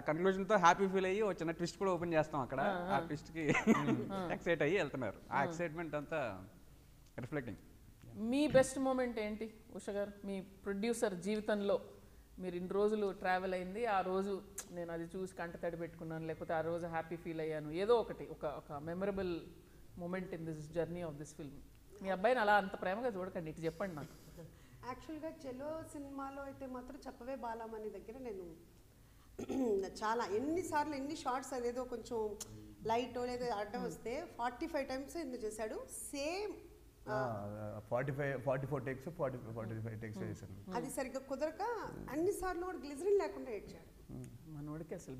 కన్క్లూజన్ తో హ్యాపీ ఫీల్ అయ్యి చిన్న ట్విస్ట్ కూడా ఓపెన్ చేస్తాం అక్కడ. ఆ ట్విస్ట్ కి ఎక్సైట్ అయ్యి వెళ్తున్నారు. ఆ ఎక్సైట్మెంట్ అంతా రిఫ్లెక్టింగ్. మీ బెస్ట్ మూమెంట్ ఏంటి ఉష గారు? మీ ప్రొడ్యూసర్ జీవితంలో మీరు ఇన్ని రోజులు ట్రావెల్ అయింది, ఆ రోజు నేను అది చూసి కంట తడి పెట్టుకున్నాను, లేకపోతే ఆ రోజు హ్యాపీ ఫీల్ అయ్యాను, ఏదో ఒకటి ఒక memorable moment in this journey of this film. మీ అబ్బాయిని అలా అంత ప్రేమగా చూడకండి, ఇటు చెప్పండి నాకు. యాక్చువల్గా చెలో సినిమాలో అయితే మాత్రం చెప్పవే బాలమని దగ్గర నేను చాలా ఎన్నిసార్లు ఎన్ని షార్ట్స్ అదేదో కొంచెం లైట్ లేదా అడ్డం వస్తే 45 times ఎందుకు చేశాడు. సేమ్ 44 takes 45 takes చేశాను. అది సరిగ్గా కుదరక అన్నిసార్లు కూడా గ్లిజరిన్ లేకుండా ఏడ్చాడు. మనోడికి అసలు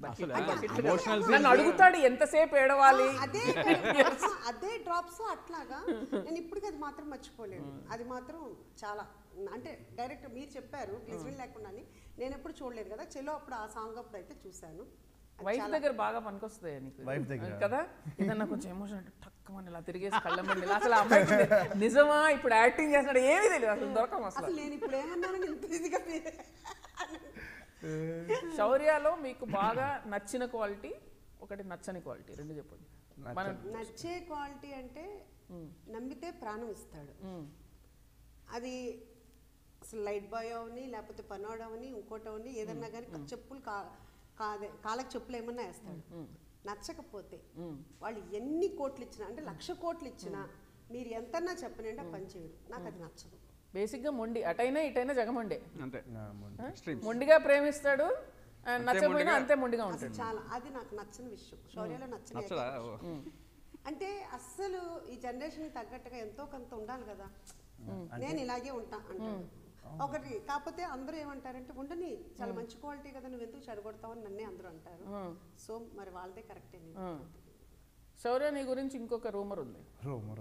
నన్ను అడుగుతాడు ఎంతసేపు ఏడవాలి. అదే డ్రాప్స్ అట్లాగా నేను ఇప్పటికీ అది మాత్రం మర్చిపోలేను. అది మాత్రం చాలా అంటే డైరెక్ట్ మీరు చెప్పారు గ్లిజరిన్ లేకుండా అని, నేను ఎప్పుడు చూడలేదు కదా. చెలో అప్పుడు ఆ సాంగ్ అప్పుడు అయితే చూశాను. వైఫ్ దగ్గర బాగా పనికొస్తాయి నీకు కదా, ఏదన్నా కొంచెం ఎమోషన్ అంటే టక్కుమని ఇలా తిరిగేసి కళ్ళమండి అసలు అమ్మాయి నిజమా ఇప్పుడు యాక్టింగ్ చేస్తున్నాడు ఏమీ తెలియదు అసలు, దొరకం అసలు. నేను ఇప్పుడు ఏమన్నాను ఇంత ఈజీగా. శౌర్యలో మీకు బాగా నచ్చిన క్వాలిటీ ఒకటి, నచ్చని క్వాలిటీ రెండు చెప్పండి. నచ్చే క్వాలిటీ అంటే నమ్మితే ప్రాణం ఇస్తాడు. అది అసలు లైట్ బాయ్ అవని లేకపోతే పనోడు అవని ఇంకోటి అవని ఏదన్నా కానీ చెప్పులు కాళ్ళకి చెప్పులు ఏమన్నా వేస్తాడు. నచ్చకపోతే వాళ్ళు ఎన్ని కోట్లు ఇచ్చినా అంటే 1,00,000 కోట్లు ఇచ్చినా మీరు ఎంతన్నా చెప్పనండి ఆ పని చేయరు. నాకు అది నచ్చదు. బేసిక్గా మొండి, అటైనా ఇటైనా జగమొండే. మొండిగా ప్రేమిస్తాడు, నచ్చకపోయినా అంతే మొండిగా ఉంటాడు. చాలా అది నాకు నచ్చని విషయం శౌర్యలో. నచ్చని అంటే అస్సలు ఈ జనరేషన్ తగ్గట్టుగా ఎంతో కొంత ఉండాలి కదా. నేను ఇలాగే ఉంటా అంటాడు ఒకటి. కాకపోతే అందరూ ఏమంటారంటే ఉండని చాలా మంచి క్వాలిటీ కదా నువ్వు ఎందుకు చెడగొడతావు అని నన్నే అందరూ అంటారు. సో మరి వాళ్ళదే కరెక్టే. శౌర్య నీ గురించి ఇంకొక రూమర్ ఉంది, రూమర్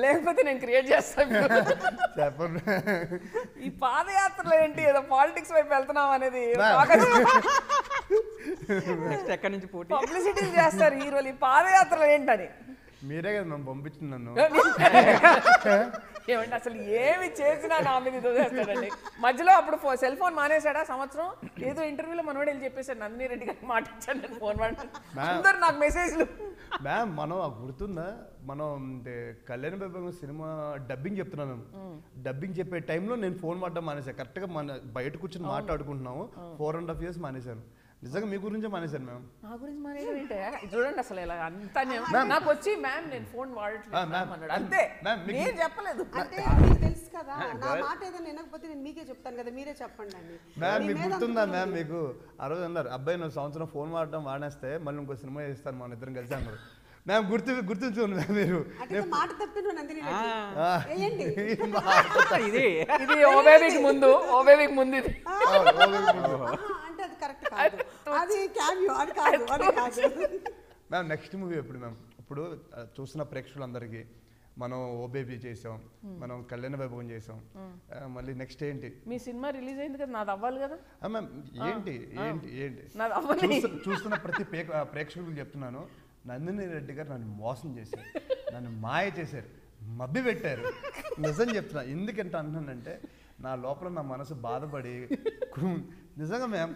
లేకపోతే నేను క్రియేట్ చేస్తాను. చెప్పండి. ఈ పాదయాత్రలో ఏంటి ఏదో పాలిటిక్స్ వైపు వెళ్తున్నాం అనేది నెక్స్ట్ ఎక్కడి నుంచి పోటీ పబ్లిసిటీ చేస్తారు హీరోలు. ఈ పాదయాత్రలో ఏంటని మీరే కదా మేము పంపించింది నన్ను. ఏమంటే అసలు ఏమి చేసినా నా మీద దోసేస్తాడండి. మధ్యలో అప్పుడు సెల్ ఫోన్ మానేశాడా సంవత్సరం, ఏదో ఇంటర్వ్యూలో మనోడు వెళ్ళి చెప్పేశాడు నందిని రెడ్డి గారికి మాట్లాడాను నేను ఫోన్ అందరు నాకు మెసేజ్లు. మ్యామ్ మనం గుర్తుందా, మనం కళ్యాణ వైభవం సినిమా డబ్బింగ్ చెప్తున్నాను మేము. డబ్బింగ్ చెప్పే టైంలో నేను ఫోన్ మాట్లాడడం మానేశాను. కరెక్ట్గా మన బయట కూర్చొని మాట్లాడుకుంటున్నాము. 4.5 years మానేశాను. నిజంగా మీ గురించే మానేశాను మ్యామ్. నా గురించి మానేయడం ఏంటే చూడండి అసలు ఇలా అంతా నాకు వచ్చి మ్యామ్ నేను ఫోన్ వాడట్లేదు అన్నాడు అంతే, నేను చెప్పలేదు. అంటే మీకు తెలుసు కదా, నా మాట ఏదైనా వినకపోతే నేను మీకే చెప్తాను కదా, మీరే చెప్పండి అండి. మ్యామ్ మీకు గుర్తుందా మ్యామ్, మీకు ఆ రోజు అన్నారు అబ్బాయి నువ్వు సంవత్సరం ఫోన్ వాడడం మానేస్తే మళ్ళీ ఇంకో సినిమా చేస్తాను మన ఇద్దరం కలిసి అన్నారు. మ్యామ్ గుర్తుంచుకోండి మ్యామ్ మీరు. మాట తప్పిన నందిని ఇది ఓబేబీకి ముందు ఇది అంటే అది కరెక్ట్ కాదు, అది క్యామియో, అది కాదు, అది కాదు. మ్యామ్ నెక్స్ట్ మూవీ ఎప్పుడు మ్యామ్? ఇప్పుడు చూస్తున్న ప్రేక్షకులందరికీ మనం ఓబేబీ చేసాం, మనం కళ్యాణ వైభవం చేసాం, మళ్ళీ నెక్స్ట్ ఏంటి? మీ సినిమా రిలీజ్ అయింది కదా, నాది అవ్వాలి కదా మ్యామ్. ఏంటి ఏంటి ఏంటి చూస్తున్న ప్రతి ప్రేక్షకులకు చెప్తున్నాను, నందిని రెడ్డి గారు నన్ను మోసం చేశారు, నన్ను మాయ చేశారు, మబ్బి పెట్టారు. నిజం చెప్తున్నా. ఎందుకంటే అంటున్నానంటే నా లోపల నా మనసు బాధపడి నిజంగా మ్యామ్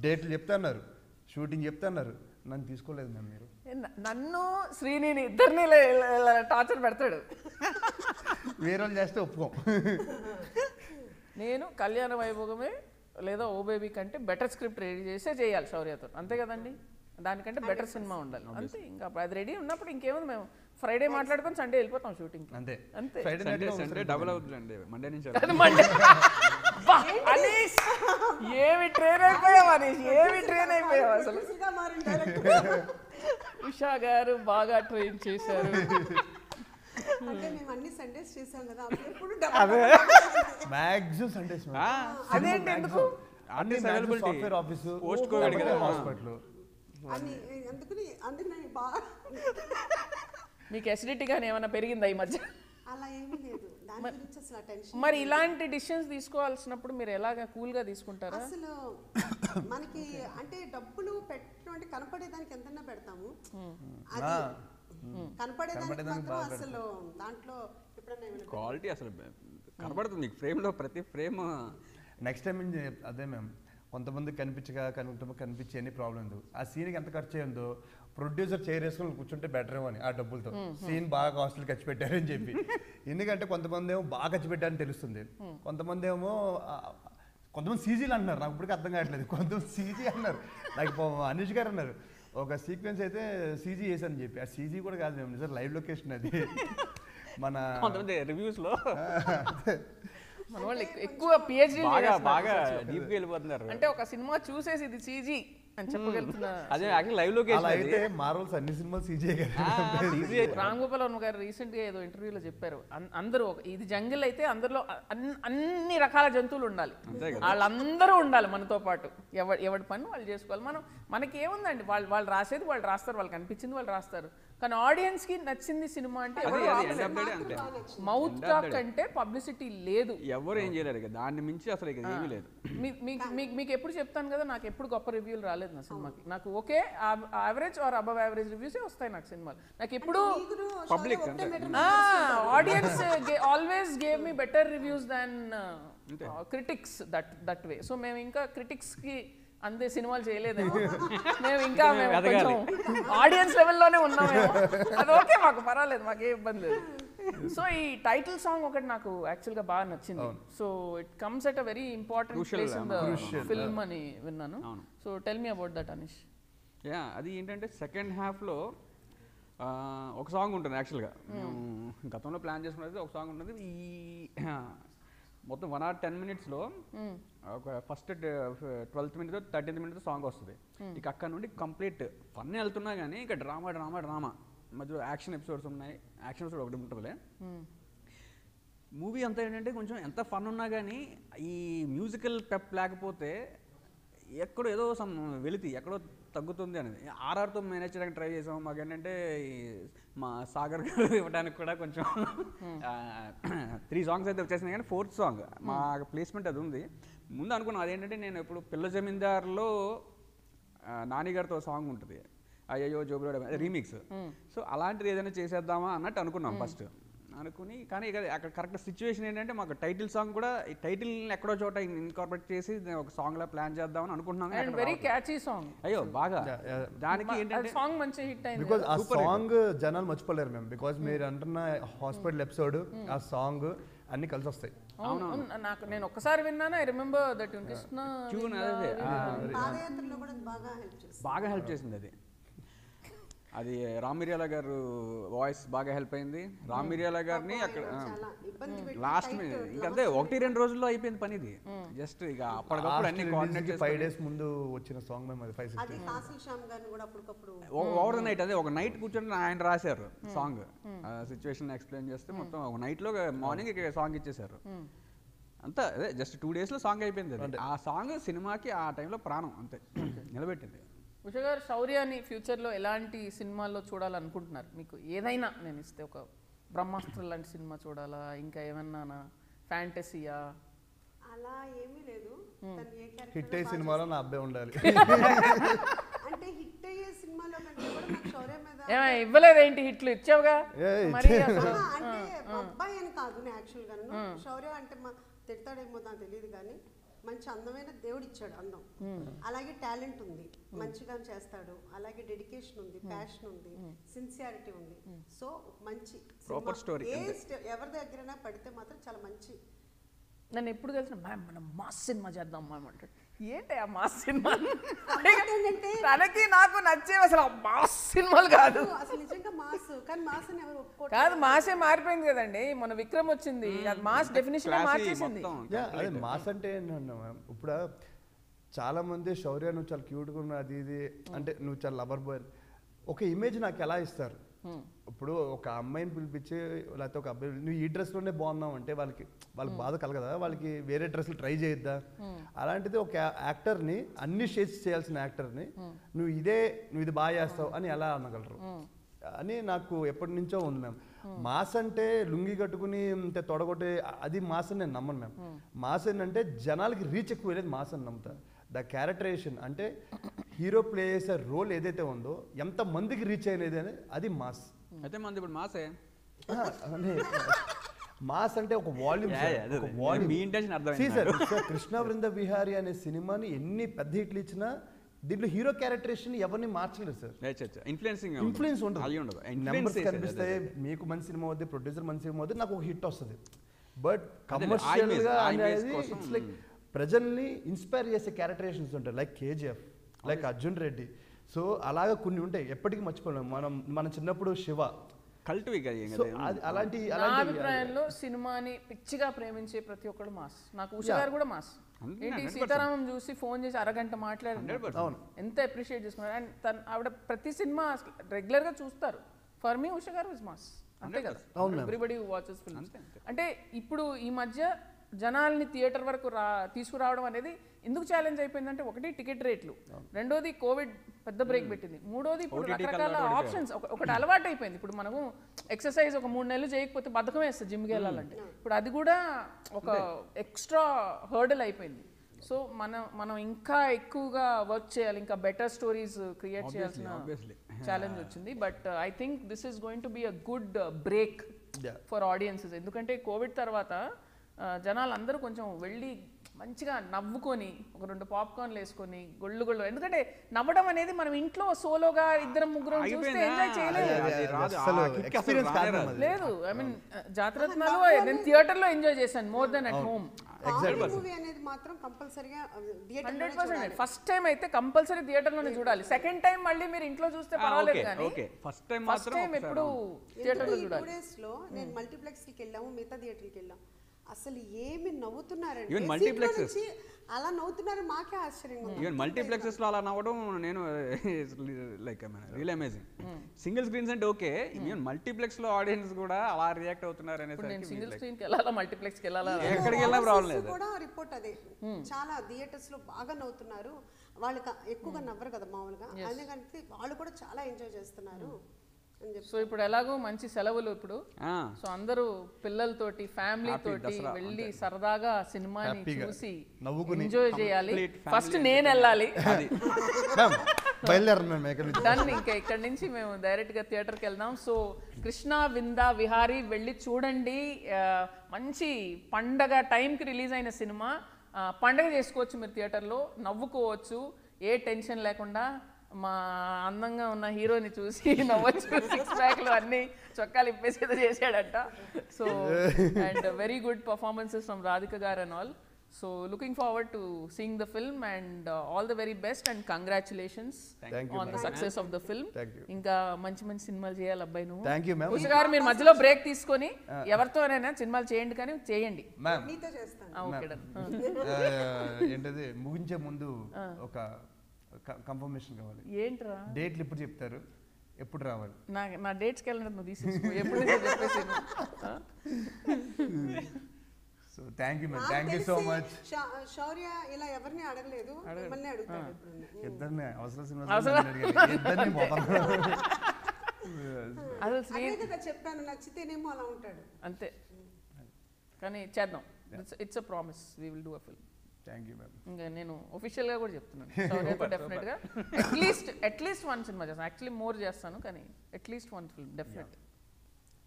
డేట్లు చెప్తున్నారు, షూటింగ్ చెప్తున్నారు, నన్ను తీసుకోలేదు మ్యామ్ మీరు. నన్ను శ్రీనిని ఇద్దరిని టార్చర్ పెడతాడు. వేరే వాళ్ళు చేస్తే ఒప్పుకోం. నేను కళ్యాణ వైభోగమే లేదా ఓ బేబీ కంటే బెటర్ స్క్రిప్ట్ రెడీ చేసే చేయాలి శౌర్యతో, అంతే కదండి. దానికంటే బెటర్ సినిమా ఉండాలి అంతే. ఇంకా అది రెడీ ఉన్నప్పుడు ఇంకేముంది, మేము ఫ్రైడే మాట్లాడుకొని సండే వెళ్ళిపోతాం షూటింగ్ అంతే. అంతే. సండే డబుల్ అవుతుందండి, మండే నుంచి అనీష్ ఏమి ట్రైన్ అయిపోయావు, అనీష్ ఏమి ట్రైన్ అయిపోయావు అసలు. ఉషా గారు బాగా ట్రైన్ చేశారు. అంటే మేము అన్ని సండేస్ చేసాం కదా, ఎప్పుడు మాక్సిమం సండేస్. అదేంటి ఎందుకు? సాఫ్ట్వేర్ ఆఫీసు, పోస్ట్ కోవిడ్ కదా హాస్పిటల్. అందుకు నేను బాగా మీకు ఎసిడిటీ గానీ ఏమైనా పెరిగిందా ఈ మధ్య? అలా ఏమీ లేదు, దాని గురించి అసలు టెన్షన్. మరి ఇలాంటి డిసిషన్స్ తీసుకోవాల్సినప్పుడు మీరు ఎలాగా కూల్గా తీసుకుంటారా? అసలు మనకి అంటే డబ్బులు పెట్టడం అంటే కనపడేదానికి ఎంతన్నా పెడతాము, అది కనపడేదానికి మాత్రం అసలు దాంట్లో ఎప్పుడన్నా క్వాలిటీ అసలు కనపడుతుంది మీకు ఫ్రేమ్లో, ప్రతి ఫ్రేమ్. నెక్స్ట్ టైం అదే మ్యామ్, కొంతమంది కనిపించే ఎన్ని ప్రాబ్లం ఉంది. ఆ సీన్కి ఎంత ఖర్చు అయ్యిందో ప్రొడ్యూసర్ చైర్ వేసుకొని కూర్చుంటే బెటర్ ఏమో అని ఆ డబ్బులతో. సీన్ బాగా కాస్ట్లీ ఖర్చు పెట్టారని చెప్పి. ఎందుకంటే కొంతమంది ఏమో బాగా ఖర్చు పెట్టారని తెలుస్తుంది, కొంతమంది సీజీలు అంటున్నారు. నాకు ఇప్పటికీ అర్థం కావట్లేదు. కొంతమంది సీజీ అన్నారు. నాకు అనీష్ గారు అన్నారు ఒక సీక్వెన్స్ అయితే సీజీ చేశారని చెప్పి. ఆ సీజీ కూడా కాదు మేము, నిజం లైవ్ లొకేషన్ అది. మన రివ్యూస్లో మన వాళ్ళు ఎక్కువ పిహెచ్డీ బాగా డీప్ వెళ్ళిపోతున్నారు. అంటే ఒక సినిమా చూసేసి ఇది సీజీ అని చెప్పగలుగుతున్నారు. అదే లైవ్ లొకేషన్ అయితే మార్వెల్స్ అన్ని సినిమాలు సీజీ కదా. రామ్ గోపాల్ వర్మ గారు రీసెంట్ గా ఏదో ఇంటర్వ్యూలో చెప్పారు, అందరూ ఇది జంగిల్ అయితే అందులో అన్ని రకాల జంతువులు ఉండాలి, వాళ్ళందరూ ఉండాలి మనతో పాటు, ఎవరి పని వాళ్ళు చేసుకోవాలి. మనకి ఏముందండి, వాళ్ళు రాసేది వాళ్ళు రాస్తారు, వాళ్ళకి అనిపించింది వాళ్ళు రాస్తారు. కానీ ఆడియన్స్ కి నచ్చింది సినిమా అంటే మౌత్ టాక్ అంటే పబ్లిసిటీ లేదు, ఎవరు ఏం చేయలేరు, దాన్ని మించి అసలు ఏమీ లేదు. మీకు ఎప్పుడు చెప్తాను కదా, నాకు ఎప్పుడు గొప్ప రివ్యూలు రాలేదు నా సినిమాకి. నాకు okay average or above average రివ్యూసే వస్తాయి నాకు సినిమాలు. నాకు ఎప్పుడు public audience always gave me better reviews than critics that way. So మేము ఇంకా క్రిటిక్స్ కి అంతే సినిమాలు చేయలేదేమో, మేము ఇంకా కొంచెం ఆడియన్స్ లెవెల్లోనే ఉన్నామేమో. అది ఓకే, మాకు పర్వాలేదు, మాకే ఇబ్బంది లేదు. సో ఈ టైటిల్ సాంగ్ ఒకటి నాకు యాక్చువల్గా బాగా నచ్చింది. So it comes at a very important place in the film అని విన్నాను. So tell me about that Anish. అది ఏంటంటే సెకండ్ హాఫ్లో ఒక సాంగ్ ఉంటుంది. యాక్చువల్గా మేము గతంలో ప్లాన్ చేసుకున్నది ఒక సాంగ్ ఉంటుంది. ఈ మొత్తం 1 hour 10 minutesలో ఒక first 12th minute 13th minute song వస్తుంది. ఇక అక్కడ నుండి కంప్లీట్ ఫన్ వెళ్తున్నా కానీ ఇక డ్రామా మధ్యలో యాక్షన్ ఎపిసోడ్స్ ఉన్నాయి. యాక్షన్ ఎపిసోడ్ ఒకటి ఉంటుందిలే. మూవీ అంతా ఏంటంటే కొంచెం ఎంత ఫన్ ఉన్నా కానీ ఈ మ్యూజికల్ పెప్ లేకపోతే ఎక్కడో ఏదో వెళితే ఎక్కడో తగ్గుతుంది అనేది ఆర్ఆర్తో మేనేజ్ చేయడానికి ట్రై చేసాం. మాకు ఏంటంటే మా సాగర్ గారు ఇవ్వడానికి కూడా కొంచెం 3 సాంగ్స్ అయితే వచ్చేసినాయి, కానీ 4th సాంగ్ మా ప్లేస్మెంట్ అది ఉంది. ముందు అనుకున్నాం అదేంటంటే, నేను ఇప్పుడు పిల్ల జమీందార్లో నానిగారితో సాంగ్ ఉంటుంది, అయ్యో జోబులో రీమిక్స్. సో అలాంటిది ఏదైనా చేసేద్దామా అన్నట్టు అనుకున్నాం ఫస్ట్ అనుకుని. కానీ ఇక అక్కడ కరెక్ట్ సిచ్యువేషన్ ఏంటంటే, మాకు టైటిల్ సాంగ్ కూడా ఈ టైటిల్ని ఎక్కడో చోట ఇన్కార్పొరేట్ చేసి ఒక సాంగ్లా ప్లాన్ చేద్దామని అనుకుంటున్నాం. Very catchy song. అయ్యో బాగా దానికి ఏంటంటే సాంగ్ మంచి హిట్ అయింది. బికాజ్ ఆ సాంగ్ జనాలు మర్చిపోలేరు మేము. బికాజ్ మీరు అంటున్న హాస్పిటల్ ఎపిసోడ్, ఆ సాంగ్ అన్ని కలిసి వస్తాయి. నాకు నేను ఒక్కసారి విన్నాను. I remember that Krishna tune అదే పాదయాత్రలో కూడా బాగా హెల్ప్ చేసింది అది. అది రామ్ మిరియాల గారు వాయిస్ బాగా హెల్ప్ అయింది. రామ్ మిరియాల గారిని అక్కడ లాస్ట్ ఇంకంతే 1-2 రోజుల్లో అయిపోయింది పని. ఇది జస్ట్ ఇక అప్పటికప్పుడు అన్ని కోఆర్డినేట్ చేసి 5 days ముందు వచ్చిన సాంగ్ మేము అది 5-6 అది హాసిల్ శ్యామ్ గారిని కూడా అప్పటికప్పుడు ఓవర్ ద నైట్, అదే ఒక నైట్ కూర్చొని ఆయన రాశారు సాంగ్. సిచ్యువేషన్ ఎక్స్ప్లెయిన్ చేస్తే మొత్తం ఒక నైట్లో మార్నింగ్ సాంగ్ ఇచ్చేసారు. అంతా అదే జస్ట్ 2 daysలో సాంగ్ అయిపోయింది. అది ఆ సాంగ్ సినిమాకి ఆ టైంలో ప్రాణం అంతే నిలబెట్టింది. ఉష గారు, శౌర్యాని ఫ్యూచర్లో ఎలాంటి సినిమాల్లో చూడాలనుకుంటున్నారు? మీకు ఏదైనా నేను ఇస్తే, ఒక బ్రహ్మాస్త్రం లాంటి సినిమా చూడాలా, ఇంకా ఏమన్నా ఫ్యాంటసీయా? అలా ఏమీ లేదు. హిట్ అయ్యే సినిమాలో నా అబ్బాయి ఉండాలి. అంటే హిట్ అయ్యే సినిమాలో కంటే కూడా నాకు శౌర్య మీద ఇవ్వలేదేంటి? హిట్లు ఇచ్చావుగా మరి. అంటే అబ్బాయి అని కాదు యాక్చువల్ గా. శౌర్య అంటే తిడతాడేమో నాకు తెలియదు, కానీ మంచి అందమైన దేవుడు ఇచ్చాడు అందం. అలాగే టాలెంట్ ఉంది, మంచిగా చేస్తాడు. అలాగే డెడికేషన్ ఉంది, ప్యాషన్ ఉంది, సిన్సియారిటీ ఉంది. సో మంచి ప్రాపర్ స్టోరీ. ఎవరి దగ్గరైనా పడితే మాత్రం చాలా మంచి. నన్ను ఎప్పుడు కలిసిన మ్యామ్ మనం మాస్ సినిమా చేద్దాం మ్యామ్ అంటాడు. ఏంటి ఆ మాస్ సినిమా? తనకి నాకు నచ్చేవి అసలు మాస్ సినిమాలు కాదు. అసలు నిజంగా మాస్, కానీ మాస్ అని ఎవరు ఒప్పుకోరు. కాదు, మాసే మారిపోయింది కదండి. మన విక్రమ్ వచ్చింది, అది మాస్ డెఫినేషన్ మార్చేసింది. అదే మాస్ అంటే ఏంటన్నా మ్యామ్, ఇప్పుడు చాలా మంది శౌర్య నువ్వు చాలా క్యూట్గా ఉన్నావు, అది ఇది అంటే నువ్వు చాలా లవర్ బాయ్, ఒక ఇమేజ్ నాకు ఎలా ఇస్తారు? ఇప్పుడు ఒక అమ్మాయిని పిలిపించి లేకపోతే ఒక అబ్బాయి నువ్వు ఈ డ్రెస్లోనే బాగున్నావు అంటే వాళ్ళకి బాధ కలగదా? వాళ్ళకి వేరే డ్రెస్లు ట్రై చేయొద్దా? అలాంటిది ఒక యాక్టర్ని, అన్ని షేడ్స్ చేయాల్సిన యాక్టర్ని నువ్వు ఇది బాగా చేస్తావు అని ఎలా అనగలరు అని నాకు ఎప్పటి నుంచో ఉంది మ్యామ్. మాస్ అంటే లుంగి కట్టుకుని తొడగొట్టే అది మాస్ అని నేను నమ్మను మ్యామ్. మాస్ ఏంటంటే జనాలకి రీచ్ ఎక్కువ వెళ్ళేది మాస్ అని నమ్ముతా. ద క్యారెక్టరైజేషన్ అంటే హీరో ప్లే చేసే రోల్ ఏదైతే ఉందో ఎంత మందికి రీచ్ అయినది అని అది మాస్. అయితే మంది ఇప్పుడు మాసే మాస్ అంటే ఒక వాల్యూమ్. కృష్ణ బృంద విహారీ అనే సినిమాని ఎన్ని పెద్ద హిట్లు ఇచ్చినా దీంట్లో హీరో క్యారెక్టరేషన్ ఎవరిని మార్చలేదు సార్. ఇన్ఫ్లుయెన్స్ ఉండదు. నెంబర్స్ కనిపిస్తాయి, మీకు మంచి సినిమా అవుతుంది, ప్రొడ్యూసర్ మంచి సినిమా అవుతుంది, నాకు ఒక హిట్ వస్తుంది. బట్ కమర్షియల్ గా అనేది ఇట్స్ లైక్ ప్రజల్ని ఇన్స్పైర్ చేసే క్యారెక్టరేషన్స్ ఉంటాయి, like KGF, like Arjun Reddy. So అలాగా కొన్ని ఉంటాయి, ఎప్పటికీ మర్చిపోలేము. మన చిన్నప్పుడు శివ అలాంటి అభిప్రాయంలో సినిమాని పిచ్చిగా ప్రేమించే ప్రతి ఒక్కరు మాస్. నాకు ఉష గారు కూడా మాస్. ఏంటి సీతారామం చూసి ఫోన్ చేసి అరగంట మాట్లాడారు, ఎంత అప్రిషియేట్ చేసుకున్నారు. అండ్ ఆవిడ ప్రతి సినిమా రెగ్యులర్ గా చూస్తారు. ఫర్ మీ ఉష గారు ఇస్ మాస్, అంతే కదా. Everybody watches films. అంటే ఇప్పుడు ఈ మధ్య జనాల్ని థియేటర్ వరకు తీసుకురావడం అనేది ఎందుకు ఛాలెంజ్ అయిపోయిందంటే, ఒకటి టికెట్ రేట్లు, రెండోది కోవిడ్ పెద్ద బ్రేక్ పెట్టింది, మూడోది ఇప్పుడు రకరకాల ఆప్షన్స్. ఒకటి అలవాటు అయిపోయింది. ఇప్పుడు మనము ఎక్సర్సైజ్ ఒక 3 నెలలు చేయకపోతే బద్ధకం వేస్తుంది జిమ్కి వెళ్ళాలంటే. ఇప్పుడు అది కూడా ఒక ఎక్స్ట్రా హర్డల్ అయిపోయింది. సో మనం ఇంకా ఎక్కువగా వర్క్ చేయాలి, ఇంకా బెటర్ స్టోరీస్ క్రియేట్ చేయాల్సిన ఛాలెంజ్ వచ్చింది. But I think this is going to be a good break for audiences. ఎందుకంటే కోవిడ్ తర్వాత జనాలు అందరూ కొంచెం వెళ్ళి మంచిగా నవ్వుకొని ఒక 2 పాప్కార్న్లు వేసుకొని గొళ్ళు. ఎందుకంటే నవ్వడం అనేది మనం ఇంట్లో సోలోగా 2-3 చూస్తే ఎంజాయ్ చేయలేదు. లేదు, ఐ మీన్ జాతరత్నాలు నేను థియేటర్ లో ఎంజాయ్ చేశాను more than at home. 100%. First time అయితే కంపల్సరీ థియేటర్ లోనే చూడాలి. సెకండ్ టైం మళ్ళీ మీరు ఇంట్లో చూస్తే పర్వాలేదు, కానీ ఫస్ట్ టైం ఎప్పుడు థియేటర్ లో చూడాలి. నేను మల్టీప్లెక్స్ కి వెళ్ళాము, మిగతా థియేటర్కి వెళ్ళాం. అసలు ఏమి నవ్వుతున్నారండి Even సీట్లో multiplexes. నుంచి అలా నవ్వుతున్నారు, మాకే ఆశ్చర్యంగా ఉంది. ఈవెన్ మల్టీప్లెక్సెస్ లో అలా నవ్వడం నేను like real amazing. Single screens అంటే ఓకే, ఈవెన్ మల్టీప్లెక్స్ లో ఆడియన్స్ కూడా అలా రియాక్ట్ అవుతున్నారు ఇప్పుడు నేను సింగిల్ అనేసరికి స్క్రీన్కి వెళ్ళాలా మల్టీప్లెక్స్కి వెళ్ళాలా ఎక్కడికి వెళ్ళినా ప్రాబ్లం Overseas లేదు. కూడా రిపోర్ట్ అదే, చాలా థియేటర్స్ లో బాగా నవ్వుతున్నారు, వాళ్ళకి ఎక్కువగా నవ్వరు కదా మామూలుగా, అందుకని వాళ్ళు కూడా చాలా ఎంజాయ్ చేస్తున్నారు అని చెప్పి. సో ఇప్పుడు ఎలాగో మంచి సెలవులు ఇప్పుడు, ఆ, సో అందరూ పిల్లలతోటి ఫ్యామిలీ Happy తోటి దసరా, వెళ్ళి సరదాగా సినిమాని హ్యాపీగా చూసి నవ్వుకుని ఎంజాయ్ చేయాలి. complete ఫస్ట్ family నేను వెళ్ళాలి. అది మ్యామ్ బయలుదేరండి మ్యామ్ ఎక్కడి నుంచి. దాన్ని ఇంకా ఇక్కడ నుంచి మేము డైరెక్ట్గా థియేటర్కి వెళ్దాం. సో కృష్ణ విందా విహారీ వెళ్ళి చూడండి. మంచి పండగ టైంకి రిలీజ్ అయిన సినిమా, పండగ చేసుకోవచ్చు మీరు థియేటర్లో, నవ్వుకోవచ్చు, ఏ టెన్షన్ లేకుండా. మా అందంగా ఉన్న హీరోని చూసి నవ్వచ్చు, 6 ప్యాక్లు అన్ని చొక్కాలు ఇప్పేసి ఏదో చేశాడంట. So and very good performances from Radhika గారు and all. So looking forward to seeing the film and all the very best and congratulations Thank you, on the success of the film. Thank you. ఇంకా మంచి మంచి సినిమాలు చేయాలి అబ్బాయి నువ్వు. Thank you ma'am. Usha గారు మీరు మధ్యలో బ్రేక్ తీసుకొని ఎవరితోనైనా సినిమాలు చేయండి, కానీ చేయండి. మ్యామ్ నీతో చేస్తాను. Okay done. ఏంటది ముగించే ముందు ఒక కన్ఫర్మేషన్ కావాలి. ఏంట్రా డేట్లు ఎప్పుడు చెప్తారు, ఎప్పుడు రావాలి? నా డేట్స్కి వెళ్ళినట్టు నువ్వు తీసేసుకో, ఎప్పుడు నుంచో చెప్పేసి సో థ్యాంక్ యూ మ్యామ్, నాకు థ్యాంక్ యూ సో తెలిసి మచ్. శౌర్య ఇలా ఎవరిని అడగలేదు, మిమ్మల్ని అడుగుతాడు ఇప్పుడు. ఇద్దరిని అవసరం సినిమా అవసరం. ఇద్దరిని అసలు శ్రీ అదే కదా చెప్పాను, నచ్చితేనేమో అలా ఉంటాడు. అంతే, కానీ చేద్దాం. It's a promise, we will do a film. Thank you ma'am. ఇంకా నేను ఒఫిషియల్గా కూడా చెప్తున్నాను, డెఫినెట్గా అట్లీస్ట్ వన్ సినిమా చేస్తాను. యాక్చువల్లీ మోర్ చేస్తాను, కానీ అట్లీస్ట్ వన్ ఫిల్మ్ డెఫినెట్.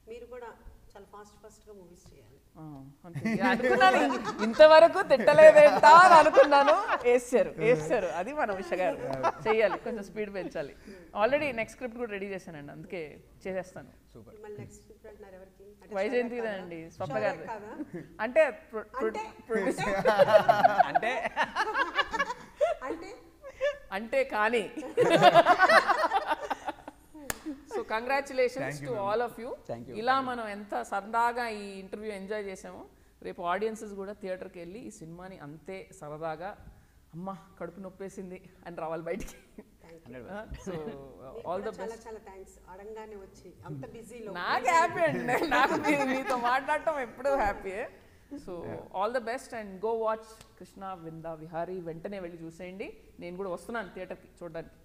మీరు కూడా చాలా ఫాస్ట్గా మూవీస్ చేయాలి. అనుకున్నాను, ఇంతవరకు తిట్టలేదేంటా అని అనుకున్నాను. వేస్తారు అది మన ఉష గారు చెయ్యాలి, కొంచెం స్పీడ్ పెంచాలి. ఆల్రెడీ నెక్స్ట్ స్క్రిప్ట్ కూడా రెడీ చేశానండి, అందుకే చేసేస్తాను. మళ్ళీ నెక్స్ట్ స్క్రిప్ట్ అంటున్నారు ఎవరికి? అంటే వైజయంతి శౌర్య అండి, కాదా? స్వప్న శౌర్య గారు కాదా? అంటే అంటే అంటే అంటే కానీ. So congratulations to all of you. ఇలా మనం ఎంత సరదాగా ఈ ఇంటర్వ్యూ ఎంజాయ్ చేసామో, రేపు ఆడియన్సెస్ కూడా థియేటర్కి వెళ్ళి ఈ సినిమాని అంతే సరదాగా అమ్మ కడుపు నొప్పేసింది అని రావాలి బయటికి. సో ఆల్ ద చాలా బెస్ట్. చాలా థ్యాంక్స్, అడగానే వచ్చి అంత బిజీలో. నాకు హ్యాపీ అండి, నాకు మీతో మాట్లాడటం ఎప్పుడూ హ్యాపీయే. So all the best and go watch Krishna Vrinda Vihari. వెంటనే వెళ్ళి చూసేయండి. నేను కూడా వస్తున్నాను థియేటర్కి చూడడానికి.